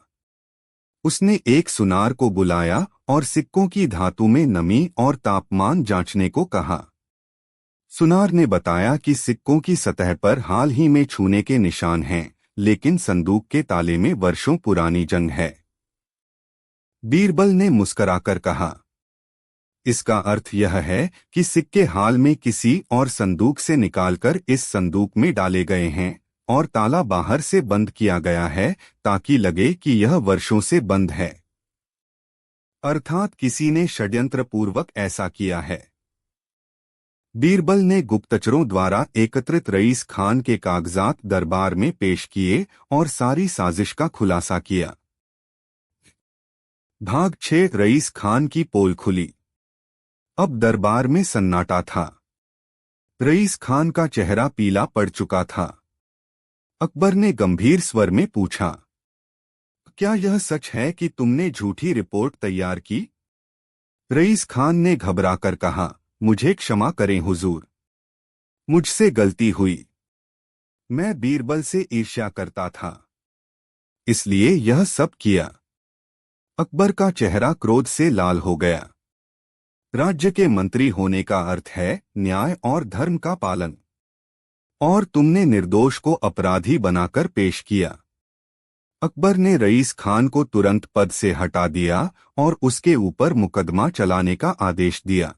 उसने एक सुनार को बुलाया और सिक्कों की धातु में नमी और तापमान जांचने को कहा। सुनार ने बताया कि सिक्कों की सतह पर हाल ही में छूने के निशान हैं, लेकिन संदूक के ताले में वर्षों पुरानी जंग है। बीरबल ने मुस्कराकर कहा, इसका अर्थ यह है कि सिक्के हाल में किसी और संदूक से निकालकर इस संदूक में डाले गए हैं और ताला बाहर से बंद किया गया है ताकि लगे कि यह वर्षों से बंद है। अर्थात किसी ने षड्यंत्रपूर्वक ऐसा किया है। बीरबल ने गुप्तचरों द्वारा एकत्रित रईस खान के कागजात दरबार में पेश किए और सारी साजिश का खुलासा किया। भाग 6 रईस खान की पोल खुली। अब दरबार में सन्नाटा था। रईस खान का चेहरा पीला पड़ चुका था। अकबर ने गंभीर स्वर में पूछा, क्या यह सच है कि तुमने झूठी रिपोर्ट तैयार की? रईस खान ने घबराकर कहा, मुझे क्षमा करें हुजूर, मुझसे गलती हुई। मैं बीरबल से ईर्ष्या करता था, इसलिए यह सब किया। अकबर का चेहरा क्रोध से लाल हो गया। राज्य के मंत्री होने का अर्थ है न्याय और धर्म का पालन, और तुमने निर्दोष को अपराधी बनाकर पेश किया। अकबर ने रईस खान को तुरंत पद से हटा दिया और उसके ऊपर मुकदमा चलाने का आदेश दिया।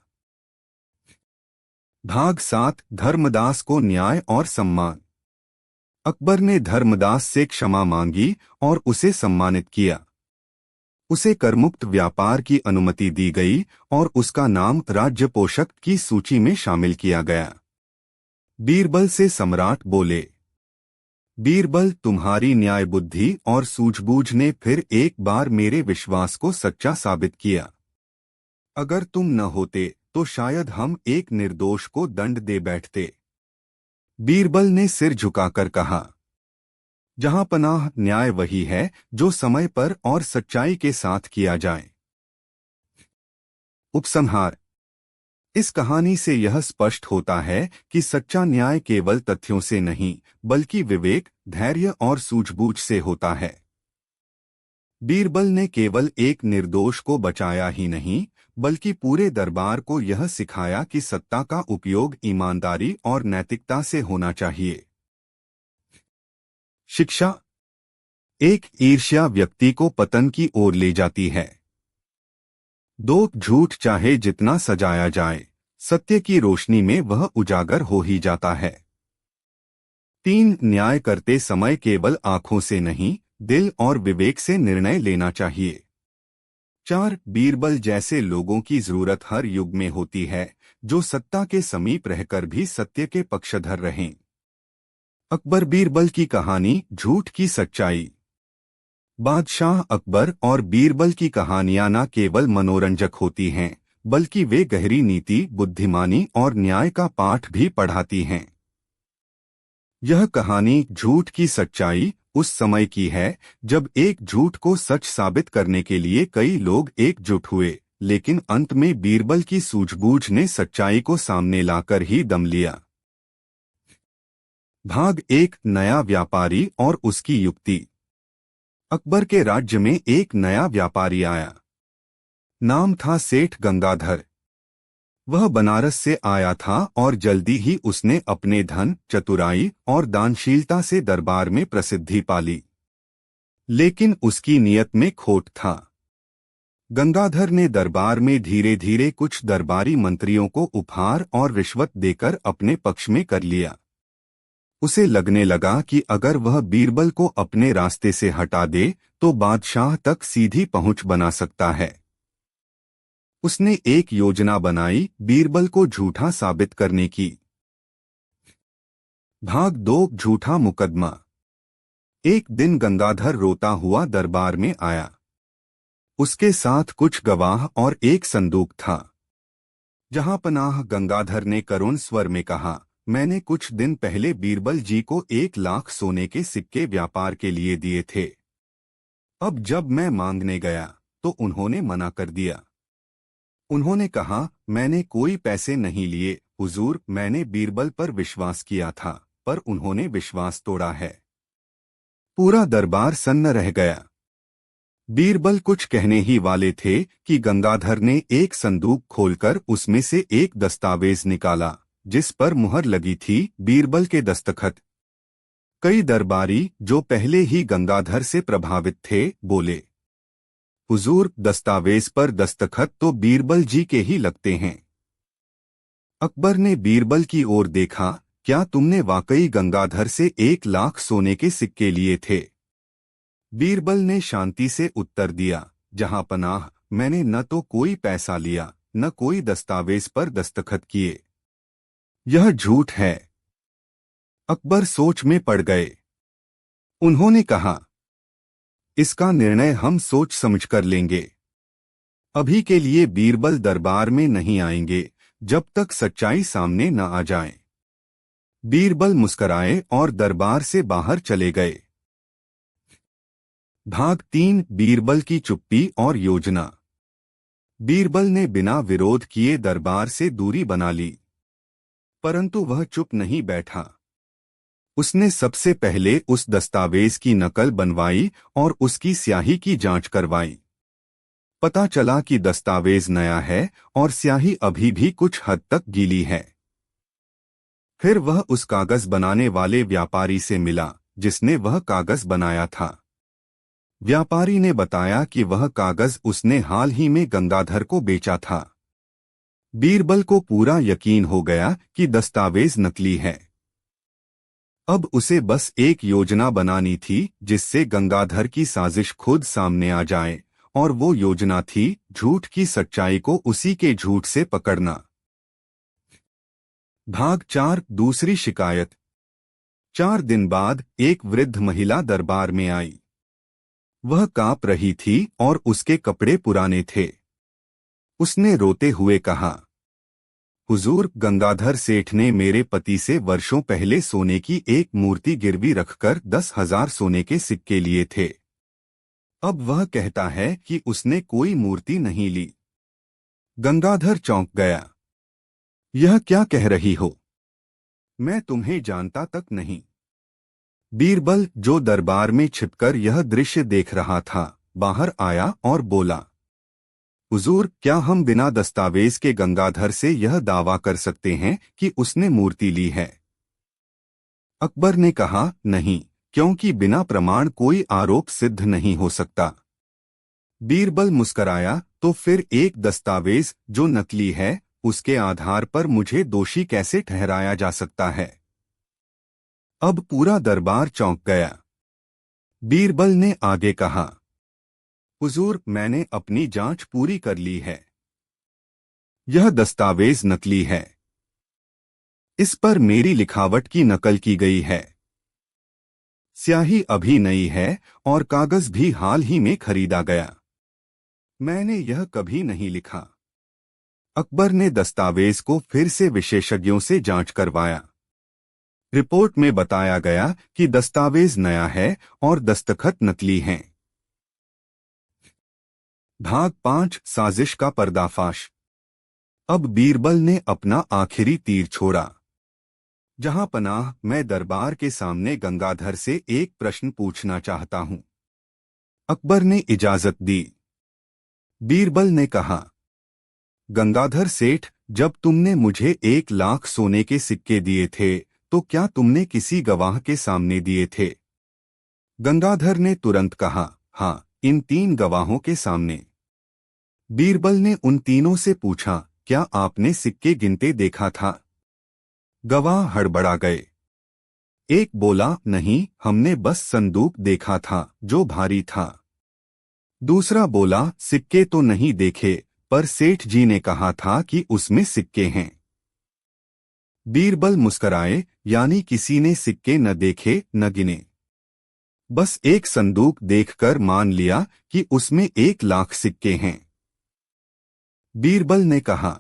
भाग 7 धर्मदास को न्याय और सम्मान। अकबर ने धर्मदास से क्षमा मांगी और उसे सम्मानित किया। उसे करमुक्त व्यापार की अनुमति दी गई और उसका नाम राज्य पोषक की सूची में शामिल किया गया। बीरबल से सम्राट बोले, बीरबल, तुम्हारी न्याय बुद्धि और सूझबूझ ने फिर एक बार मेरे विश्वास को सच्चा साबित किया। अगर तुम न होते तो शायद हम एक निर्दोष को दंड दे बैठते। बीरबल ने सिर झुकाकर कहा, जहां पनाह, न्याय वही है जो समय पर और सच्चाई के साथ किया जाए। उपसंहार। इस कहानी से यह स्पष्ट होता है कि सच्चा न्याय केवल तथ्यों से नहीं, बल्कि विवेक, धैर्य और सूझबूझ से होता है। बीरबल ने केवल एक निर्दोष को बचाया ही नहीं, बल्कि पूरे दरबार को यह सिखाया कि सत्ता का उपयोग ईमानदारी और नैतिकता से होना चाहिए। शिक्षा। एक ईर्ष्या व्यक्ति को पतन की ओर ले जाती है। 2 झूठ चाहे जितना सजाया जाए, सत्य की रोशनी में वह उजागर हो ही जाता है। 3 न्याय करते समय केवल आंखों से नहीं, दिल और विवेक से निर्णय लेना चाहिए। 4 बीरबल जैसे लोगों की जरूरत हर युग में होती है, जो सत्ता के समीप रहकर भी सत्य के पक्षधर रहें। अकबर बीरबल की कहानी, झूठ की सच्चाई। बादशाह अकबर और बीरबल की कहानियां न केवल मनोरंजक होती हैं, बल्कि वे गहरी नीति, बुद्धिमानी और न्याय का पाठ भी पढ़ाती हैं। यह कहानी झूठ की सच्चाई उस समय की है जब एक झूठ को सच साबित करने के लिए कई लोग एकजुट हुए, लेकिन अंत में बीरबल की सूझबूझ ने सच्चाई को सामने लाकर ही दम लिया। भाग एक, नया व्यापारी और उसकी युक्ति। अकबर के राज्य में एक नया व्यापारी आया। नाम था सेठ गंगाधर। वह बनारस से आया था और जल्दी ही उसने अपने धन, चतुराई और दानशीलता से दरबार में प्रसिद्धि पाली। लेकिन उसकी नीयत में खोट था। गंगाधर ने दरबार में धीरे धीरे कुछ दरबारी मंत्रियों को उपहार और रिश्वत देकर अपने पक्ष में कर लिया। उसे लगने लगा कि अगर वह बीरबल को अपने रास्ते से हटा दे तो बादशाह तक सीधी पहुंच बना सकता है। उसने एक योजना बनाई बीरबल को झूठा साबित करने की। भाग दो, झूठा मुकदमा। एक दिन गंगाधर रोता हुआ दरबार में आया। उसके साथ कुछ गवाह और एक संदूक था। जहां पनाह गंगाधर ने करुण स्वर में कहा, मैंने कुछ दिन पहले बीरबल जी को 1 लाख सोने के सिक्के व्यापार के लिए दिए थे। अब जब मैं मांगने गया तो उन्होंने मना कर दिया। उन्होंने कहा, मैंने कोई पैसे नहीं लिए हुजूर, मैंने बीरबल पर विश्वास किया था, पर उन्होंने विश्वास तोड़ा है। पूरा दरबार सन्न रह गया। बीरबल कुछ कहने ही वाले थे कि गंगाधर ने एक संदूक खोलकर उसमें से एक दस्तावेज निकाला, जिस पर मुहर लगी थी बीरबल के दस्तखत। कई दरबारी जो पहले ही गंगाधर से प्रभावित थे बोले, हुजूर, दस्तावेज पर दस्तखत तो बीरबल जी के ही लगते हैं। अकबर ने बीरबल की ओर देखा, क्या तुमने वाकई गंगाधर से 1 लाख सोने के सिक्के लिए थे? बीरबल ने शांति से उत्तर दिया, जहां पनाह, मैंने न तो कोई पैसा लिया न कोई दस्तावेज पर दस्तखत किए। यह झूठ है। अकबर सोच में पड़ गए। उन्होंने कहा, इसका निर्णय हम सोच समझ कर लेंगे। अभी के लिए बीरबल दरबार में नहीं आएंगे जब तक सच्चाई सामने न आ जाए। बीरबल मुस्कराए और दरबार से बाहर चले गए। भाग 3, बीरबल की चुप्पी और योजना। बीरबल ने बिना विरोध किए दरबार से दूरी बना ली, परंतु वह चुप नहीं बैठा। उसने सबसे पहले उस दस्तावेज की नकल बनवाई और उसकी स्याही की जांच करवाई। पता चला कि दस्तावेज नया है और स्याही अभी भी कुछ हद तक गीली है। फिर वह उस कागज बनाने वाले व्यापारी से मिला जिसने वह कागज बनाया था। व्यापारी ने बताया कि वह कागज उसने हाल ही में गंगाधर को बेचा था। बीरबल को पूरा यकीन हो गया कि दस्तावेज नकली है। अब उसे बस एक योजना बनानी थी जिससे गंगाधर की साजिश खुद सामने आ जाए, और वो योजना थी झूठ की सच्चाई को उसी के झूठ से पकड़ना। भाग 4, दूसरी शिकायत। 4 दिन बाद एक वृद्ध महिला दरबार में आई। वह कांप रही थी और उसके कपड़े पुराने थे। उसने रोते हुए कहा, हुजूर, गंगाधर सेठ ने मेरे पति से वर्षों पहले सोने की एक मूर्ति गिरवी रखकर 10,000 सोने के सिक्के लिए थे। अब वह कहता है कि उसने कोई मूर्ति नहीं ली। गंगाधर चौंक गया। यह क्या कह रही हो? मैं तुम्हें जानता तक नहीं। बीरबल, जो दरबार में छिपकर यह दृश्य देख रहा था, बाहर आया और बोला, हुजूर, क्या हम बिना दस्तावेज के गंगाधर से यह दावा कर सकते हैं कि उसने मूर्ति ली है? अकबर ने कहा, नहीं, क्योंकि बिना प्रमाण कोई आरोप सिद्ध नहीं हो सकता। बीरबल मुस्कराया, तो फिर एक दस्तावेज जो नकली है, उसके आधार पर मुझे दोषी कैसे ठहराया जा सकता है? अब पूरा दरबार चौंक गया। बीरबल ने आगे कहा, हुजूर, मैंने अपनी जांच पूरी कर ली है। यह दस्तावेज नकली है। इस पर मेरी लिखावट की नकल की गई है। स्याही अभी नई है और कागज भी हाल ही में खरीदा गया। मैंने यह कभी नहीं लिखा। अकबर ने दस्तावेज को फिर से विशेषज्ञों से जांच करवाया। रिपोर्ट में बताया गया कि दस्तावेज नया है और दस्तखत नकली हैं। भाग 5 साजिश का पर्दाफाश। अब बीरबल ने अपना आखिरी तीर छोड़ा। जहां पनाह, मैं दरबार के सामने गंगाधर से एक प्रश्न पूछना चाहता हूं। अकबर ने इजाजत दी। बीरबल ने कहा, गंगाधर सेठ, जब तुमने मुझे 1 लाख सोने के सिक्के दिए थे तो क्या तुमने किसी गवाह के सामने दिए थे? गंगाधर ने तुरंत कहा, हाँ, इन 3 गवाहों के सामने। बीरबल ने उन तीनों से पूछा, क्या आपने सिक्के गिनते देखा था? गवाह हड़बड़ा गए। एक बोला, नहीं, हमने बस संदूक देखा था जो भारी था। दूसरा बोला, सिक्के तो नहीं देखे, पर सेठ जी ने कहा था कि उसमें सिक्के हैं। बीरबल मुस्कराए, यानी किसी ने सिक्के न देखे न गिने, बस एक संदूक देखकर मान लिया कि उसमें 1 लाख सिक्के हैं। बीरबल ने कहा,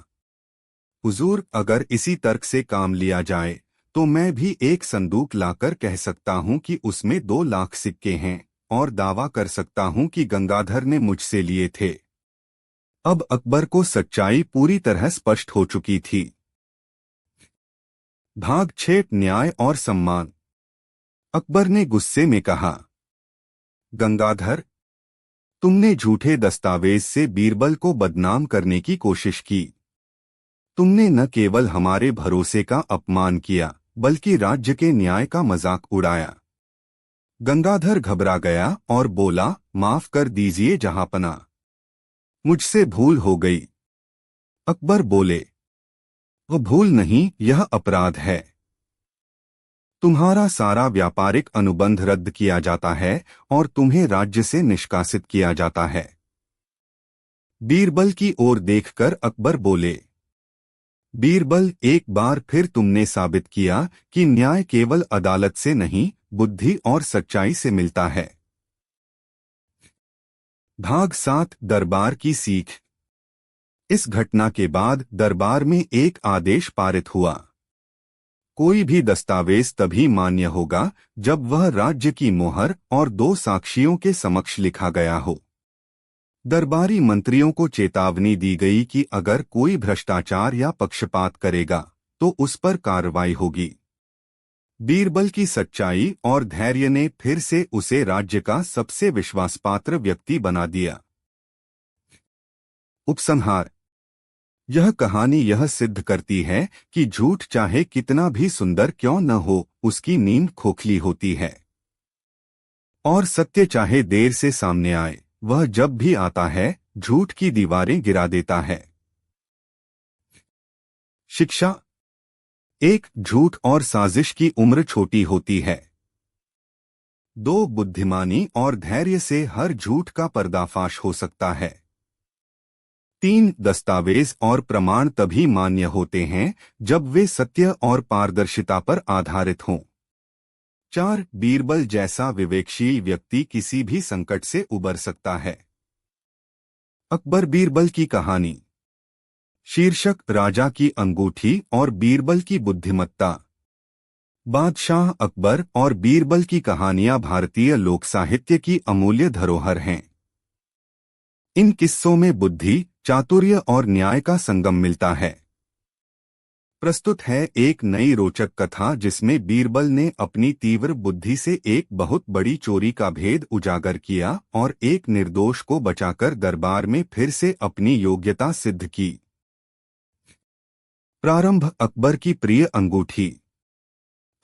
हुजूर, अगर इसी तर्क से काम लिया जाए तो मैं भी एक संदूक लाकर कह सकता हूं कि उसमें 2 लाख सिक्के हैं और दावा कर सकता हूं कि गंगाधर ने मुझसे लिए थे। अब अकबर को सच्चाई पूरी तरह स्पष्ट हो चुकी थी। भाग 6 न्याय और सम्मान। अकबर ने गुस्से में कहा, गंगाधर, तुमने झूठे दस्तावेज से बीरबल को बदनाम करने की कोशिश की। तुमने न केवल हमारे भरोसे का अपमान किया बल्कि राज्य के न्याय का मजाक उड़ाया। गंगाधर घबरा गया और बोला, माफ कर दीजिए जहांपना, मुझसे भूल हो गई। अकबर बोले, वो भूल नहीं, यह अपराध है। तुम्हारा सारा व्यापारिक अनुबंध रद्द किया जाता है और तुम्हें राज्य से निष्कासित किया जाता है। बीरबल की ओर देखकर अकबर बोले, बीरबल, एक बार फिर तुमने साबित किया कि न्याय केवल अदालत से नहीं, बुद्धि और सच्चाई से मिलता है। भाग 7 दरबार की सीख। इस घटना के बाद दरबार में एक आदेश पारित हुआ। कोई भी दस्तावेज तभी मान्य होगा जब वह राज्य की मोहर और 2 साक्षियों के समक्ष लिखा गया हो। दरबारी मंत्रियों को चेतावनी दी गई कि अगर कोई भ्रष्टाचार या पक्षपात करेगा तो उस पर कार्रवाई होगी। बीरबल की सच्चाई और धैर्य ने फिर से उसे राज्य का सबसे विश्वासपात्र व्यक्ति बना दिया। उपसंहार। यह कहानी यह सिद्ध करती है कि झूठ चाहे कितना भी सुंदर क्यों न हो, उसकी नींद खोखली होती है, और सत्य चाहे देर से सामने आए, वह जब भी आता है झूठ की दीवारें गिरा देता है। शिक्षा। 1, झूठ और साजिश की उम्र छोटी होती है। 2, बुद्धिमानी और धैर्य से हर झूठ का पर्दाफाश हो सकता है। 3, दस्तावेज और प्रमाण तभी मान्य होते हैं जब वे सत्य और पारदर्शिता पर आधारित हों। 4, बीरबल जैसा विवेकशील व्यक्ति किसी भी संकट से उबर सकता है। अकबर बीरबल की कहानी। शीर्षक, राजा की अंगूठी और बीरबल की बुद्धिमत्ता। बादशाह अकबर और बीरबल की कहानियां भारतीय लोक साहित्य की अमूल्य धरोहर हैं। इन किस्सों में बुद्धि, चातुर्य और न्याय का संगम मिलता है। प्रस्तुत है एक नई रोचक कथा जिसमें बीरबल ने अपनी तीव्र बुद्धि से एक बहुत बड़ी चोरी का भेद उजागर किया और एक निर्दोष को बचाकर दरबार में फिर से अपनी योग्यता सिद्ध की। प्रारंभ। अकबर की प्रिय अंगूठी।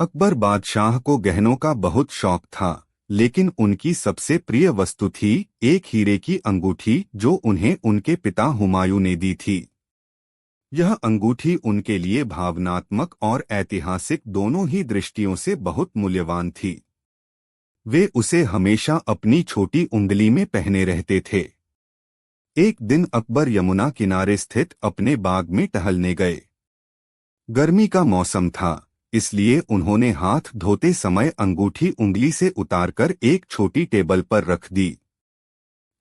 अकबर बादशाह को गहनों का बहुत शौक था, लेकिन उनकी सबसे प्रिय वस्तु थी एक हीरे की अंगूठी जो उन्हें उनके पिता हुमायूं ने दी थी। यह अंगूठी उनके लिए भावनात्मक और ऐतिहासिक दोनों ही दृष्टियों से बहुत मूल्यवान थी। वे उसे हमेशा अपनी छोटी उंगली में पहने रहते थे। एक दिन अकबर यमुना किनारे स्थित अपने बाग में टहलने गए। गर्मी का मौसम था, इसलिए उन्होंने हाथ धोते समय अंगूठी उंगली से उतारकर एक छोटी टेबल पर रख दी।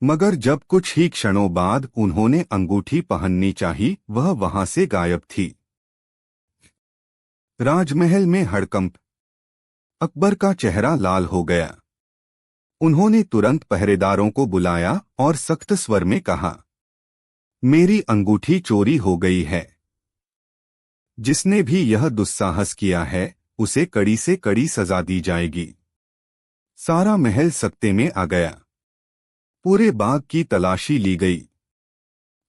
मगर जब कुछ ही क्षणों बाद उन्होंने अंगूठी पहननी चाही, वह वहां से गायब थी। राजमहल में हड़कंप। अकबर का चेहरा लाल हो गया। उन्होंने तुरंत पहरेदारों को बुलाया और सख्त स्वर में कहा, मेरी अंगूठी चोरी हो गई है। जिसने भी यह दुस्साहस किया है उसे कड़ी से कड़ी सजा दी जाएगी। सारा महल सकते में आ गया। पूरे बाग की तलाशी ली गई।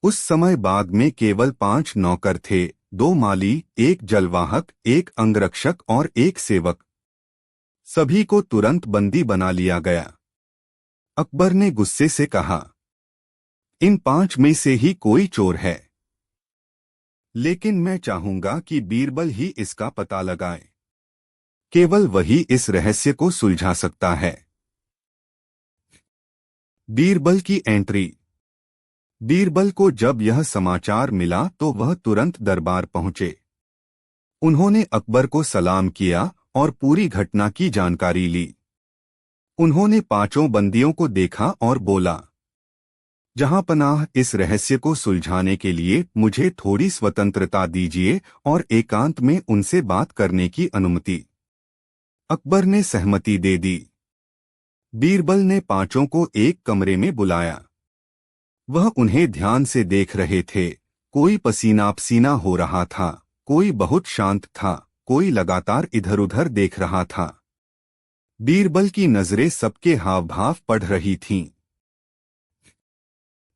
उस समय बाग में केवल 5 नौकर थे, 2 माली, एक जलवाहक, एक अंगरक्षक और एक सेवक। सभी को तुरंत बंदी बना लिया गया। अकबर ने गुस्से से कहा, इन 5 में से ही कोई चोर है, लेकिन मैं चाहूंगा कि बीरबल ही इसका पता लगाए। केवल वही इस रहस्य को सुलझा सकता है। बीरबल की एंट्री। बीरबल को जब यह समाचार मिला तो वह तुरंत दरबार पहुंचे। उन्होंने अकबर को सलाम किया और पूरी घटना की जानकारी ली। उन्होंने 5 बंदियों को देखा और बोला, जहांपनाह, इस रहस्य को सुलझाने के लिए मुझे थोड़ी स्वतंत्रता दीजिए और एकांत में उनसे बात करने की अनुमति। अकबर ने सहमति दे दी। बीरबल ने 5 को एक कमरे में बुलाया। वह उन्हें ध्यान से देख रहे थे। कोई पसीना पसीना हो रहा था, कोई बहुत शांत था, कोई लगातार इधर उधर देख रहा था। बीरबल की नजरें सबके हाव भाव पढ़ रही थीं।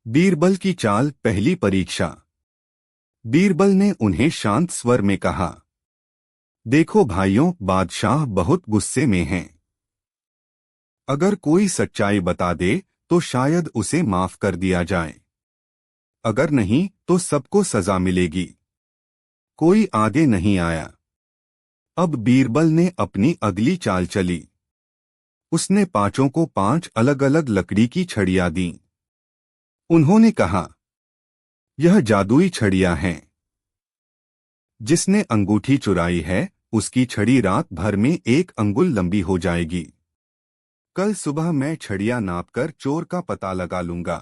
बीरबल की चाल, पहली परीक्षा। बीरबल ने उन्हें शांत स्वर में कहा, देखो भाइयों, बादशाह बहुत गुस्से में हैं। अगर कोई सच्चाई बता दे तो शायद उसे माफ कर दिया जाए, अगर नहीं तो सबको सजा मिलेगी। कोई आगे नहीं आया। अब बीरबल ने अपनी अगली चाल चली। उसने 5 को 5 अलग अलग लकड़ी की छड़ियां दी। उन्होंने कहा, यह जादुई छड़ियां हैं। जिसने अंगूठी चुराई है उसकी छड़ी रात भर में 1 अंगुल लंबी हो जाएगी। कल सुबह मैं छड़ियां नापकर चोर का पता लगा लूंगा।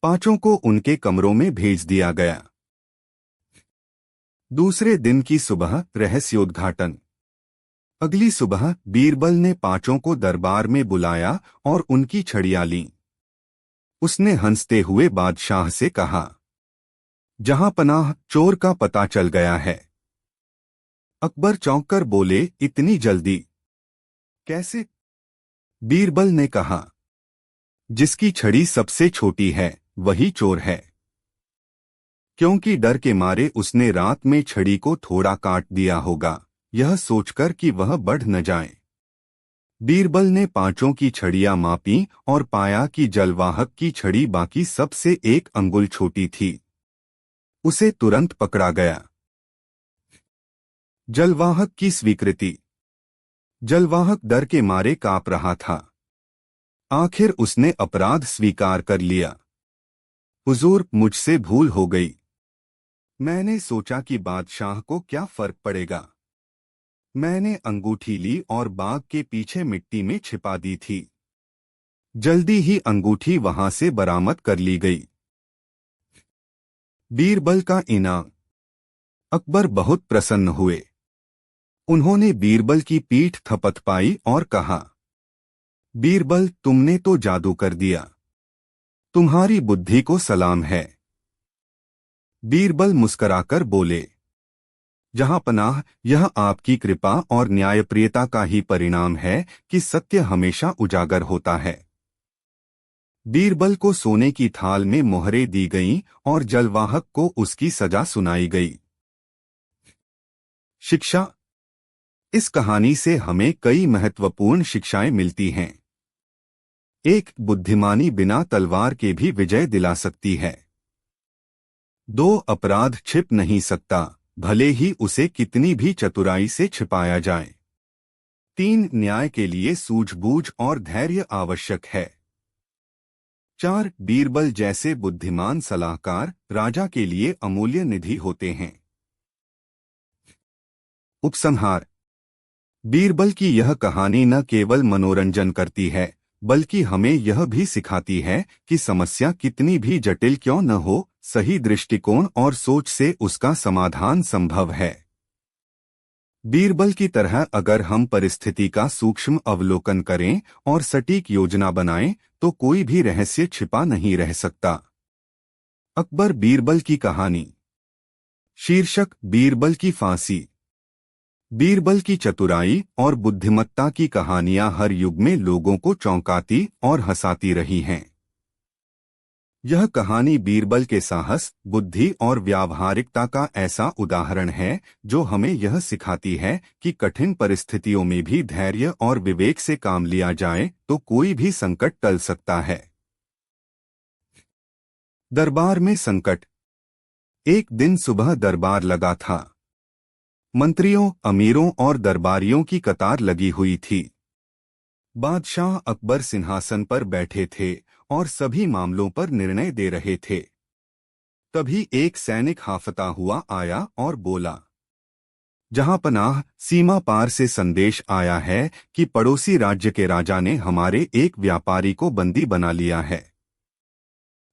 5 को उनके कमरों में भेज दिया गया। दूसरे दिन की सुबह, रहस्योद्घाटन। अगली सुबह बीरबल ने 5 को दरबार में बुलाया और उनकी छड़ियां लीं। उसने हंसते हुए बादशाह से कहा, जहांपनाह, चोर का पता चल गया है। अकबर चौंककर बोले, इतनी जल्दी? कैसे? बीरबल ने कहा, जिसकी छड़ी सबसे छोटी है वही चोर है। क्योंकि डर के मारे उसने रात में छड़ी को थोड़ा काट दिया होगा, यह सोचकर कि वह बढ़ न जाए। बीरबल ने 5 की छड़ियां मापी और पाया कि जलवाहक की छड़ी बाकी सबसे 1 अंगुल छोटी थी। उसे तुरंत पकड़ा गया। जलवाहक की स्वीकृति। जलवाहक डर के मारे कांप रहा था। आखिर उसने अपराध स्वीकार कर लिया। हुजूर, मुझसे भूल हो गई। मैंने सोचा कि बादशाह को क्या फर्क पड़ेगा। मैंने अंगूठी ली और बाग के पीछे मिट्टी में छिपा दी थी। जल्दी ही अंगूठी वहां से बरामद कर ली गई। बीरबल का इनाम। अकबर बहुत प्रसन्न हुए। उन्होंने बीरबल की पीठ थपथपाई और कहा, बीरबल, तुमने तो जादू कर दिया। तुम्हारी बुद्धि को सलाम है। बीरबल मुस्कराकर बोले, जहांपनाह, यह आपकी कृपा और न्यायप्रियता का ही परिणाम है कि सत्य हमेशा उजागर होता है। बीरबल को सोने की थाल में मोहरें दी गईं और जलवाहक को उसकी सजा सुनाई गई। शिक्षा। इस कहानी से हमें कई महत्वपूर्ण शिक्षाएं मिलती हैं। 1. बुद्धिमानी बिना तलवार के भी विजय दिला सकती है। 2. अपराध छिप नहीं सकता, भले ही उसे कितनी भी चतुराई से छिपाया जाए। 3. न्याय के लिए सूझबूझ और धैर्य आवश्यक है। 4. बीरबल जैसे बुद्धिमान सलाहकार राजा के लिए अमूल्य निधि होते हैं। उपसंहार। बीरबल की यह कहानी न केवल मनोरंजन करती है, बल्कि हमें यह भी सिखाती है कि समस्या कितनी भी जटिल क्यों न हो, सही दृष्टिकोण और सोच से उसका समाधान संभव है। बीरबल की तरह अगर हम परिस्थिति का सूक्ष्म अवलोकन करें और सटीक योजना बनाएं तो कोई भी रहस्य छिपा नहीं रह सकता। अकबर बीरबल की कहानी। शीर्षक बीरबल की फांसी। बीरबल की चतुराई और बुद्धिमत्ता की कहानियां हर युग में लोगों को चौंकाती और हंसाती रही हैं। यह कहानी बीरबल के साहस, बुद्धि और व्यावहारिकता का ऐसा उदाहरण है जो हमें यह सिखाती है कि कठिन परिस्थितियों में भी धैर्य और विवेक से काम लिया जाए तो कोई भी संकट टल सकता है। दरबार में संकट। एक दिन सुबह दरबार लगा था। मंत्रियों, अमीरों और दरबारियों की कतार लगी हुई थी। बादशाह अकबर सिंहासन पर बैठे थे और सभी मामलों पर निर्णय दे रहे थे। तभी एक सैनिक हाफता हुआ आया और बोला, जहांपनाह, सीमा पार से संदेश आया है कि पड़ोसी राज्य के राजा ने हमारे एक व्यापारी को बंदी बना लिया है।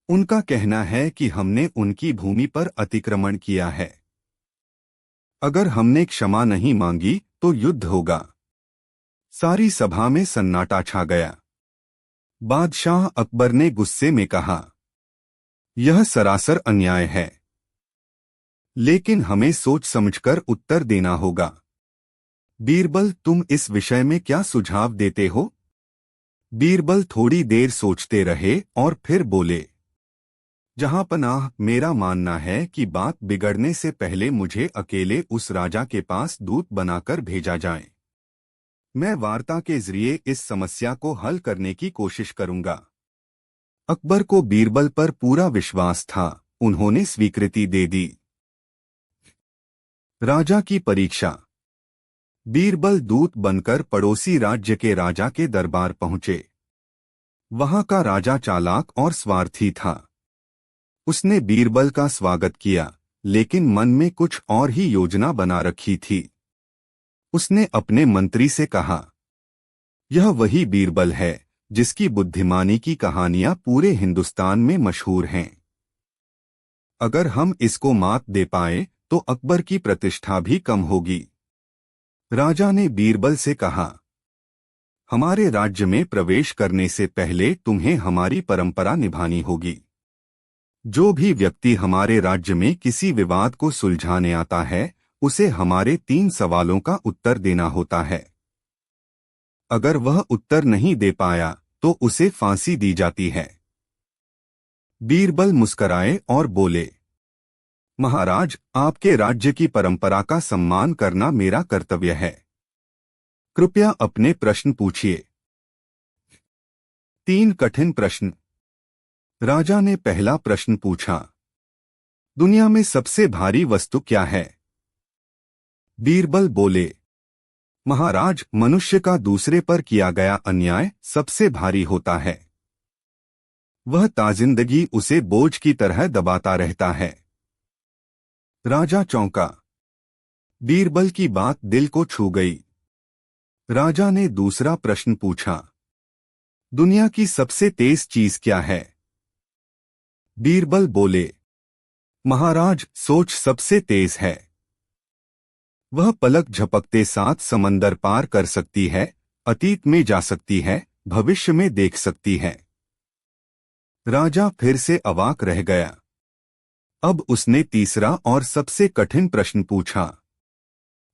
उनका कहना है कि हमने उनकी भूमि पर अतिक्रमण किया है। अगर हमने क्षमा नहीं मांगी तो युद्ध होगा। सारी सभा में सन्नाटा छा गया। बादशाह अकबर ने गुस्से में कहा, यह सरासर अन्याय है, लेकिन हमें सोच समझकर उत्तर देना होगा। बीरबल, तुम इस विषय में क्या सुझाव देते हो? बीरबल थोड़ी देर सोचते रहे और फिर बोले, जहांपनाह, मेरा मानना है कि बात बिगड़ने से पहले मुझे अकेले उस राजा के पास दूत बनाकर भेजा जाए। मैं वार्ता के जरिए इस समस्या को हल करने की कोशिश करूंगा। अकबर को बीरबल पर पूरा विश्वास था। उन्होंने स्वीकृति दे दी। राजा की परीक्षा। बीरबल दूत बनकर पड़ोसी राज्य के राजा के दरबार पहुंचे। वहां का राजा चालाक और स्वार्थी था। उसने बीरबल का स्वागत किया, लेकिन मन में कुछ और ही योजना बना रखी थी। उसने अपने मंत्री से कहा, यह वही बीरबल है जिसकी बुद्धिमानी की कहानियां पूरे हिंदुस्तान में मशहूर हैं। अगर हम इसको मात दे पाए तो अकबर की प्रतिष्ठा भी कम होगी। राजा ने बीरबल से कहा, हमारे राज्य में प्रवेश करने से पहले तुम्हें हमारी परंपरा निभानी होगी। जो भी व्यक्ति हमारे राज्य में किसी विवाद को सुलझाने आता है, उसे हमारे 3 सवालों का उत्तर देना होता है। अगर वह उत्तर नहीं दे पाया तो उसे फांसी दी जाती है। बीरबल मुस्कराए और बोले, महाराज, आपके राज्य की परंपरा का सम्मान करना मेरा कर्तव्य है। कृपया अपने प्रश्न पूछिए। 3 कठिन प्रश्न। राजा ने पहला प्रश्न पूछा, दुनिया में सबसे भारी वस्तु क्या है? बीरबल बोले, महाराज, मनुष्य का दूसरे पर किया गया अन्याय सबसे भारी होता है। वह ताजिंदगी उसे बोझ की तरह दबाता रहता है। राजा चौंका। बीरबल की बात दिल को छू गई। राजा ने दूसरा प्रश्न पूछा, दुनिया की सबसे तेज चीज क्या है? बीरबल बोले, महाराज, सोच सबसे तेज है। वह पलक झपकते साथ समंदर पार कर सकती है, अतीत में जा सकती है, भविष्य में देख सकती है। राजा फिर से अवाक रह गया। अब उसने तीसरा और सबसे कठिन प्रश्न पूछा,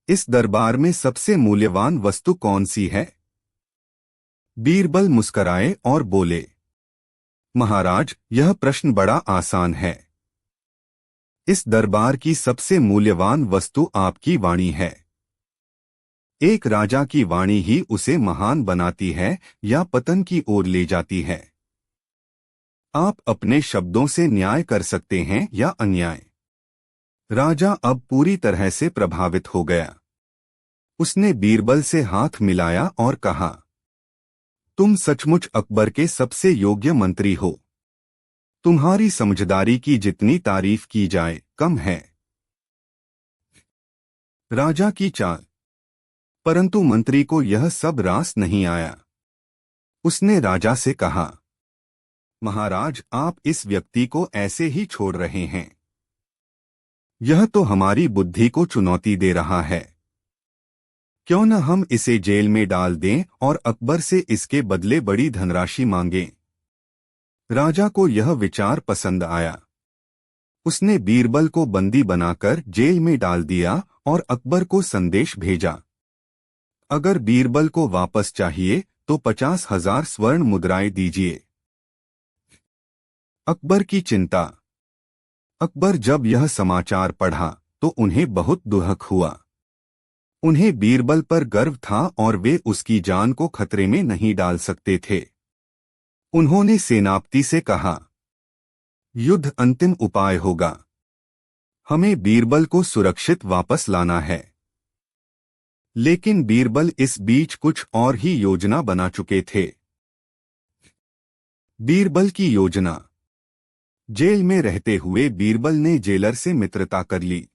इस दरबार में सबसे मूल्यवान वस्तु कौन सी है? बीरबल मुस्कराए और बोले, महाराज, यह प्रश्न बड़ा आसान है। इस दरबार की सबसे मूल्यवान वस्तु आपकी वाणी है। एक राजा की वाणी ही उसे महान बनाती है या पतन की ओर ले जाती है। आप अपने शब्दों से न्याय कर सकते हैं या अन्याय। राजा अब पूरी तरह से प्रभावित हो गया। उसने बीरबल से हाथ मिलाया और कहा, तुम सचमुच अकबर के सबसे योग्य मंत्री हो। तुम्हारी समझदारी की जितनी तारीफ की जाए कम है। राजा की चाल। परंतु मंत्री को यह सब रास नहीं आया। उसने राजा से कहा, महाराज, आप इस व्यक्ति को ऐसे ही छोड़ रहे हैं। यह तो हमारी बुद्धि को चुनौती दे रहा है। क्यों न हम इसे जेल में डाल दें और अकबर से इसके बदले बड़ी धनराशि मांगें। राजा को यह विचार पसंद आया। उसने बीरबल को बंदी बनाकर जेल में डाल दिया और अकबर को संदेश भेजा। अगर बीरबल को वापस चाहिए तो 50,000 स्वर्ण मुद्राएं दीजिए। अकबर की चिंता। अकबर जब यह समाचार पढ़ा तो उन्हें बहुत दुख हुआ। उन्हें बीरबल पर गर्व था और वे उसकी जान को खतरे में नहीं डाल सकते थे। उन्होंने सेनापति से कहा, युद्ध अंतिम उपाय होगा। हमें बीरबल को सुरक्षित वापस लाना है। लेकिन बीरबल इस बीच कुछ और ही योजना बना चुके थे। बीरबल की योजना। जेल में रहते हुए बीरबल ने जेलर से मित्रता कर ली।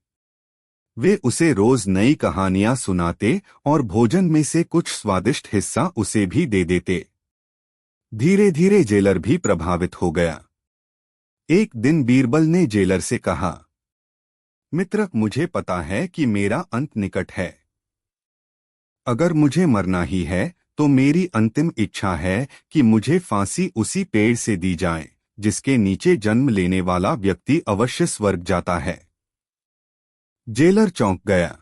वे उसे रोज नई कहानियां सुनाते और भोजन में से कुछ स्वादिष्ट हिस्सा उसे भी दे देते। धीरे धीरे जेलर भी प्रभावित हो गया। एक दिन बीरबल ने जेलर से कहा, मित्र, मुझे पता है कि मेरा अंत निकट है। अगर मुझे मरना ही है तो मेरी अंतिम इच्छा है कि मुझे फांसी उसी पेड़ से दी जाए जिसके नीचे जन्म लेने वाला व्यक्ति अवश्य स्वर्ग जाता है। जेलर चौंक गया।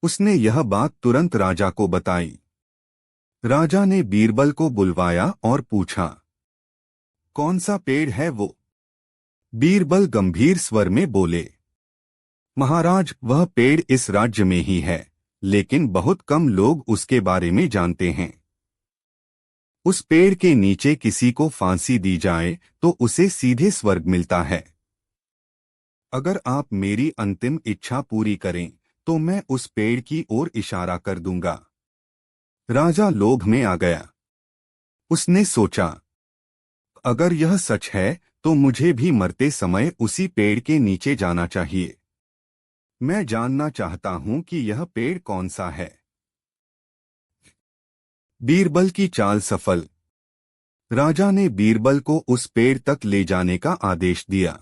उसने यह बात तुरंत राजा को बताई। राजा ने बीरबल को बुलवाया और पूछा, कौन सा पेड़ है वो? बीरबल गंभीर स्वर में बोले, महाराज, वह पेड़ इस राज्य में ही है, लेकिन बहुत कम लोग उसके बारे में जानते हैं। उस पेड़ के नीचे किसी को फांसी दी जाए तो उसे सीधे स्वर्ग मिलता है। अगर आप मेरी अंतिम इच्छा पूरी करें तो मैं उस पेड़ की ओर इशारा कर दूंगा। राजा लोभ में आ गया। उसने सोचा, अगर यह सच है तो मुझे भी मरते समय उसी पेड़ के नीचे जाना चाहिए। मैं जानना चाहता हूं कि यह पेड़ कौन सा है। बीरबल की चाल सफल। राजा ने बीरबल को उस पेड़ तक ले जाने का आदेश दिया।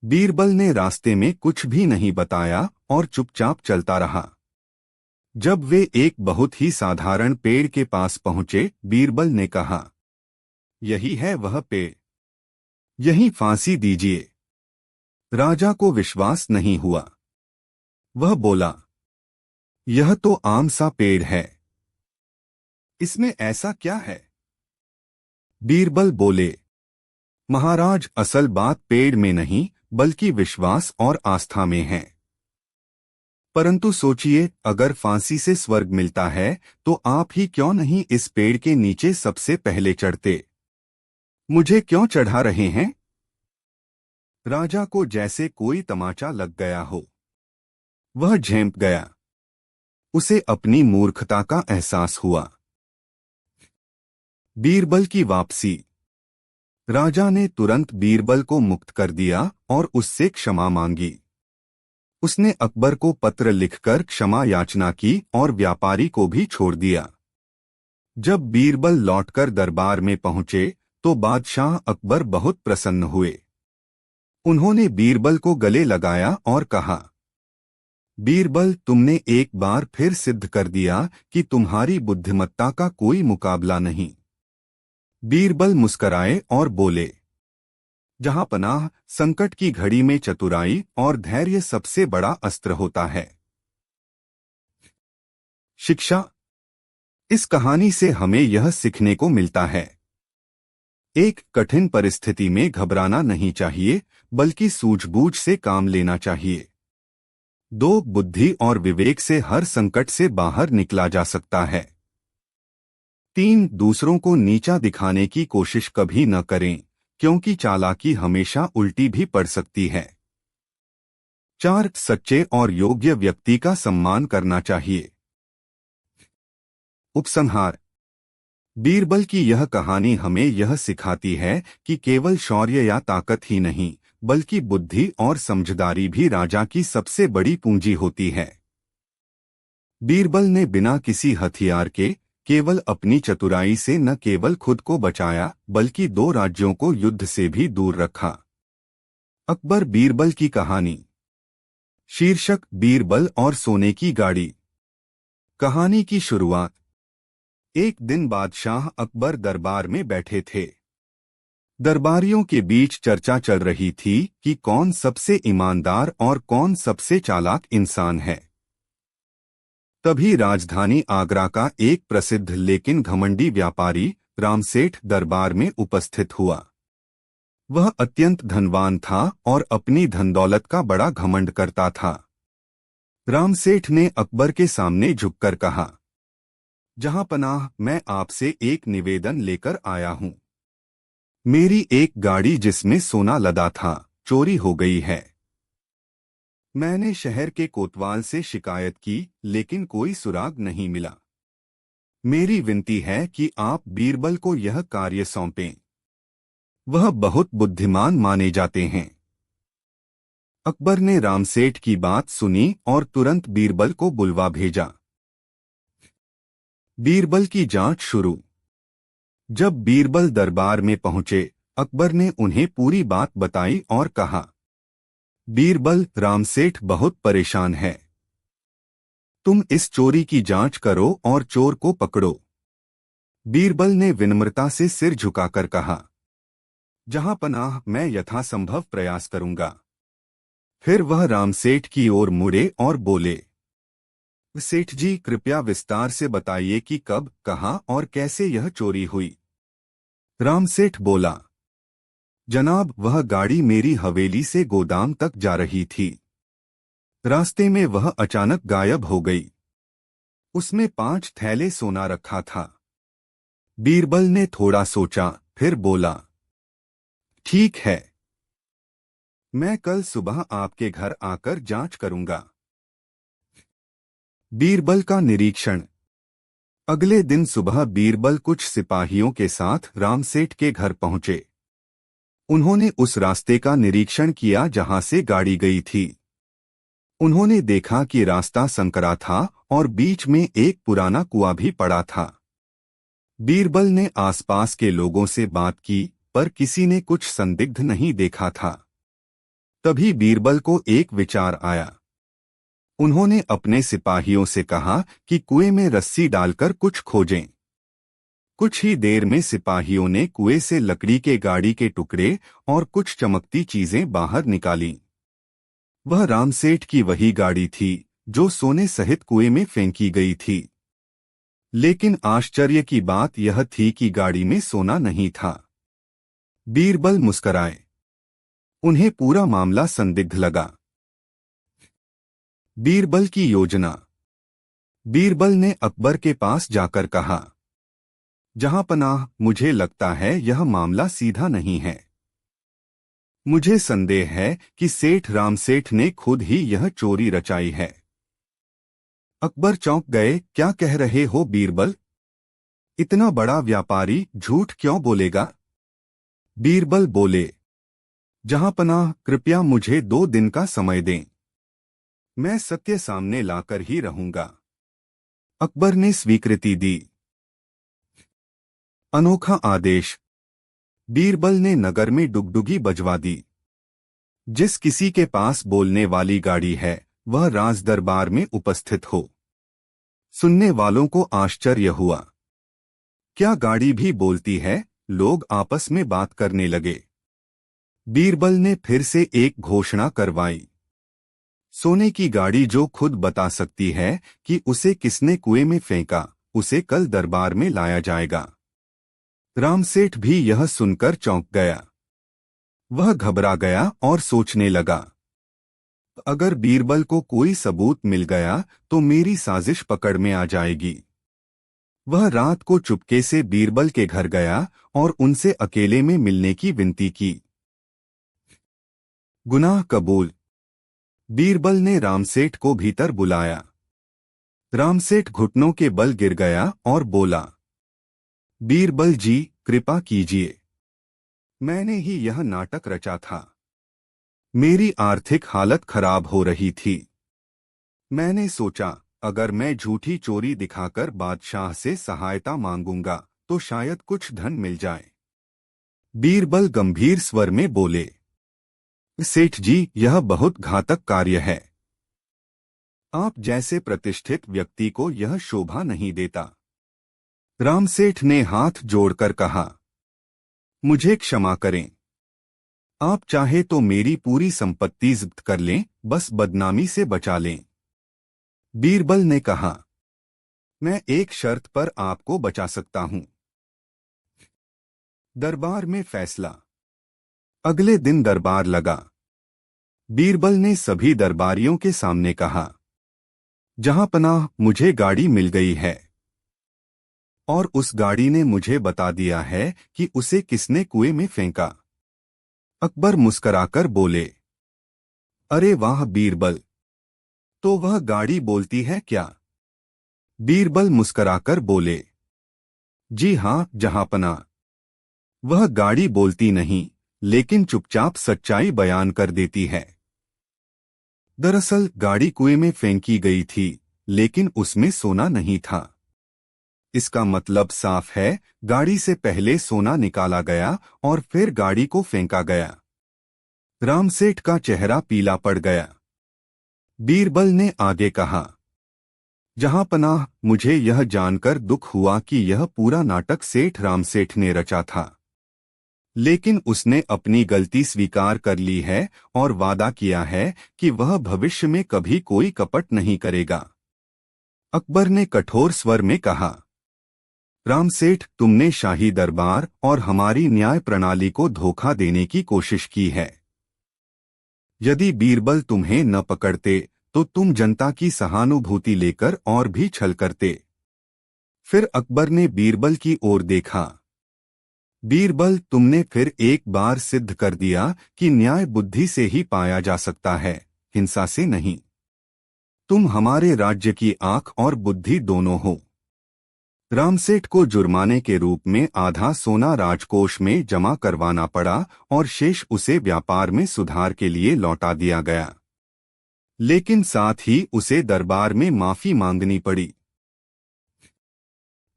बीरबल ने रास्ते में कुछ भी नहीं बताया और चुपचाप चलता रहा। जब वे एक बहुत ही साधारण पेड़ के पास पहुंचे, बीरबल ने कहा, यही है वह पेड़, यहीं फांसी दीजिए। राजा को विश्वास नहीं हुआ। वह बोला, यह तो आम सा पेड़ है, इसमें ऐसा क्या है? बीरबल बोले, महाराज, असल बात पेड़ में नहीं बल्कि विश्वास और आस्था में है। परंतु सोचिए, अगर फांसी से स्वर्ग मिलता है तो आप ही क्यों नहीं इस पेड़ के नीचे सबसे पहले चढ़ते? मुझे क्यों चढ़ा रहे हैं? राजा को जैसे कोई तमाचा लग गया हो। वह झेंप गया। उसे अपनी मूर्खता का एहसास हुआ। बीरबल की वापसी। राजा ने तुरंत बीरबल को मुक्त कर दिया और उससे क्षमा मांगी। उसने अकबर को पत्र लिखकर क्षमा याचना की और व्यापारी को भी छोड़ दिया। जब बीरबल लौटकर दरबार में पहुंचे तो बादशाह अकबर बहुत प्रसन्न हुए। उन्होंने बीरबल को गले लगाया और कहा, बीरबल, तुमने एक बार फिर सिद्ध कर दिया कि तुम्हारी बुद्धिमत्ता का कोई मुकाबला नहीं। बीरबल मुस्कराए और बोले, जहां पनाह, संकट की घड़ी में चतुराई और धैर्य सबसे बड़ा अस्त्र होता है। शिक्षा। इस कहानी से हमें यह सीखने को मिलता है, एक कठिन परिस्थिति में घबराना नहीं चाहिए बल्कि सूझबूझ से काम लेना चाहिए। 2, बुद्धि और विवेक से हर संकट से बाहर निकला जा सकता है। 3, दूसरों को नीचा दिखाने की कोशिश कभी न करें, क्योंकि चालाकी हमेशा उल्टी भी पड़ सकती है। 4, सच्चे और योग्य व्यक्ति का सम्मान करना चाहिए। उपसंहार। बीरबल की यह कहानी हमें यह सिखाती है कि केवल शौर्य या ताकत ही नहीं बल्कि बुद्धि और समझदारी भी राजा की सबसे बड़ी पूंजी होती है। बीरबल ने बिना किसी हथियार के केवल अपनी चतुराई से न केवल खुद को बचाया बल्कि 2 राज्यों को युद्ध से भी दूर रखा। अकबर बीरबल की कहानी। शीर्षक, बीरबल और सोने की गाड़ी। कहानी की शुरुआत। एक दिन बादशाह अकबर दरबार में बैठे थे। दरबारियों के बीच चर्चा चल रही थी कि कौन सबसे ईमानदार और कौन सबसे चालाक इंसान है। तभी राजधानी आगरा का एक प्रसिद्ध लेकिन घमंडी व्यापारी रामसेठ दरबार में उपस्थित हुआ। वह अत्यंत धनवान था और अपनी धनदौलत का बड़ा घमंड करता था। रामसेठ ने अकबर के सामने झुककर कहा, जहां पनाह, मैं आपसे एक निवेदन लेकर आया हूं। मेरी एक गाड़ी जिसमें सोना लदा था, चोरी हो गई है। मैंने शहर के कोतवाल से शिकायत की, लेकिन कोई सुराग नहीं मिला। मेरी विनती है कि आप बीरबल को यह कार्य सौंपें। वह बहुत बुद्धिमान माने जाते हैं। अकबर ने रामसेठ की बात सुनी और तुरंत बीरबल को बुलवा भेजा। बीरबल की जांच शुरू। जब बीरबल दरबार में पहुंचे, अकबर ने उन्हें पूरी बात बताई और कहा, बीरबल, रामसेठ बहुत परेशान है। तुम इस चोरी की जांच करो और चोर को पकड़ो। बीरबल ने विनम्रता से सिर झुकाकर कहा, जहां पनाह, मैं यथासंभव प्रयास करूंगा। फिर वह रामसेठ की ओर मुड़े और बोले, सेठ जी, कृपया विस्तार से बताइए कि कब, कहां और कैसे यह चोरी हुई। रामसेठ बोला, जनाब, वह गाड़ी मेरी हवेली से गोदाम तक जा रही थी। रास्ते में वह अचानक गायब हो गई। उसमें 5 थैले सोना रखा था। बीरबल ने थोड़ा सोचा, फिर बोला, ठीक है, मैं कल सुबह आपके घर आकर जांच करूंगा। बीरबल का निरीक्षण। अगले दिन सुबह बीरबल कुछ सिपाहियों के साथ रामसेठ के घर पहुंचे। उन्होंने उस रास्ते का निरीक्षण किया जहां से गाड़ी गई थी। उन्होंने देखा कि रास्ता संकरा था और बीच में एक पुराना कुआं भी पड़ा था। बीरबल ने आसपास के लोगों से बात की, पर किसी ने कुछ संदिग्ध नहीं देखा था। तभी बीरबल को एक विचार आया। उन्होंने अपने सिपाहियों से कहा कि कुएं में रस्सी डालकर कुछ खोजें। कुछ ही देर में सिपाहियों ने कुएं से लकड़ी के गाड़ी के टुकड़े और कुछ चमकती चीजें बाहर निकालीं। वह रामसेठ की वही गाड़ी थी जो सोने सहित कुएं में फेंकी गई थी। लेकिन आश्चर्य की बात यह थी कि गाड़ी में सोना नहीं था। बीरबल मुस्कराए। उन्हें पूरा मामला संदिग्ध लगा। बीरबल की योजना। बीरबल ने अकबर के पास जाकर कहा, जहां पनाह, मुझे लगता है यह मामला सीधा नहीं है। मुझे संदेह है कि सेठ रामसेठ ने खुद ही यह चोरी रचाई है। अकबर चौंक गए। क्या कह रहे हो बीरबल? इतना बड़ा व्यापारी झूठ क्यों बोलेगा? बीरबल बोले, जहां पनाह, कृपया मुझे 2 दिन का समय दें। मैं सत्य सामने लाकर ही रहूंगा। अकबर ने स्वीकृति दी। अनोखा आदेश। बीरबल ने नगर में डुगडुगी बजवा दी। जिस किसी के पास बोलने वाली गाड़ी है, वह राज दरबार में उपस्थित हो। सुनने वालों को आश्चर्य हुआ। क्या गाड़ी भी बोलती है? लोग आपस में बात करने लगे। बीरबल ने फिर से एक घोषणा करवाई, सोने की गाड़ी जो खुद बता सकती है कि उसे किसने कुएं में फेंका, उसे कल दरबार में लाया जाएगा। रामसेठ भी यह सुनकर चौंक गया। वह घबरा गया और सोचने लगा, अगर बीरबल को कोई सबूत मिल गया तो मेरी साजिश पकड़ में आ जाएगी। वह रात को चुपके से बीरबल के घर गया और उनसे अकेले में मिलने की विनती की। गुनाह कबूल। बीरबल ने रामसेठ को भीतर बुलाया। रामसेठ घुटनों के बल गिर गया और बोला, बीरबल जी, कृपा कीजिए। मैंने ही यह नाटक रचा था। मेरी आर्थिक हालत खराब हो रही थी। मैंने सोचा, अगर मैं झूठी चोरी दिखाकर बादशाह से सहायता मांगूंगा तो शायद कुछ धन मिल जाए। बीरबल गंभीर स्वर में बोले, सेठ जी, यह बहुत घातक कार्य है। आप जैसे प्रतिष्ठित व्यक्ति को यह शोभा नहीं देता। रामसेठ ने हाथ जोड़कर कहा, मुझे क्षमा करें। आप चाहे तो मेरी पूरी संपत्ति जब्त कर लें, बस बदनामी से बचा लें। बीरबल ने कहा, मैं एक शर्त पर आपको बचा सकता हूं। दरबार में फैसला। अगले दिन दरबार लगा। बीरबल ने सभी दरबारियों के सामने कहा, जहांपनाह, मुझे गाड़ी मिल गई है और उस गाड़ी ने मुझे बता दिया है कि उसे किसने कुएं में फेंका। अकबर मुस्कराकर बोले, अरे वाह बीरबल, तो वह गाड़ी बोलती है क्या? बीरबल मुस्कराकर बोले, जी हां जहांपनाह, वह गाड़ी बोलती नहीं, लेकिन चुपचाप सच्चाई बयान कर देती है। दरअसल गाड़ी कुएं में फेंकी गई थी, लेकिन उसमें सोना नहीं था। इसका मतलब साफ है, गाड़ी से पहले सोना निकाला गया और फिर गाड़ी को फेंका गया। रामसेठ का चेहरा पीला पड़ गया। बीरबल ने आगे कहा, जहांपनाह, मुझे यह जानकर दुख हुआ कि यह पूरा नाटक सेठ रामसेठ ने रचा था, लेकिन उसने अपनी गलती स्वीकार कर ली है और वादा किया है कि वह भविष्य में कभी कोई कपट नहीं करेगा। अकबर ने कठोर स्वर में कहा, रामसेठ, तुमने शाही दरबार और हमारी न्याय प्रणाली को धोखा देने की कोशिश की है। यदि बीरबल तुम्हें न पकड़ते तो तुम जनता की सहानुभूति लेकर और भी छल करते। फिर अकबर ने बीरबल की ओर देखा। बीरबल, तुमने फिर एक बार सिद्ध कर दिया कि न्याय बुद्धि से ही पाया जा सकता है, हिंसा से नहीं। तुम हमारे राज्य की आंख और बुद्धि दोनों हो। रामसेठ को जुर्माने के रूप में आधा सोना राजकोष में जमा करवाना पड़ा और शेष उसे व्यापार में सुधार के लिए लौटा दिया गया, लेकिन साथ ही उसे दरबार में माफी मांगनी पड़ी।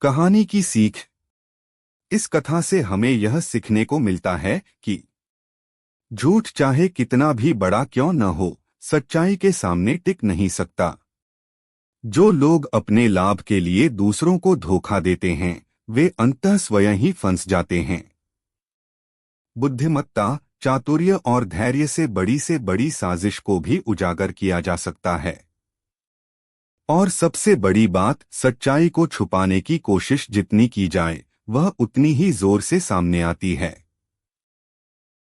कहानी की सीख। इस कथा से हमें यह सीखने को मिलता है कि झूठ चाहे कितना भी बड़ा क्यों न हो, सच्चाई के सामने टिक नहीं सकता। जो लोग अपने लाभ के लिए दूसरों को धोखा देते हैं, वे अंततः स्वयं ही फंस जाते हैं। बुद्धिमत्ता, चातुर्य और धैर्य से बड़ी साजिश को भी उजागर किया जा सकता है। और सबसे बड़ी बात, सच्चाई को छुपाने की कोशिश जितनी की जाए, वह उतनी ही जोर से सामने आती है।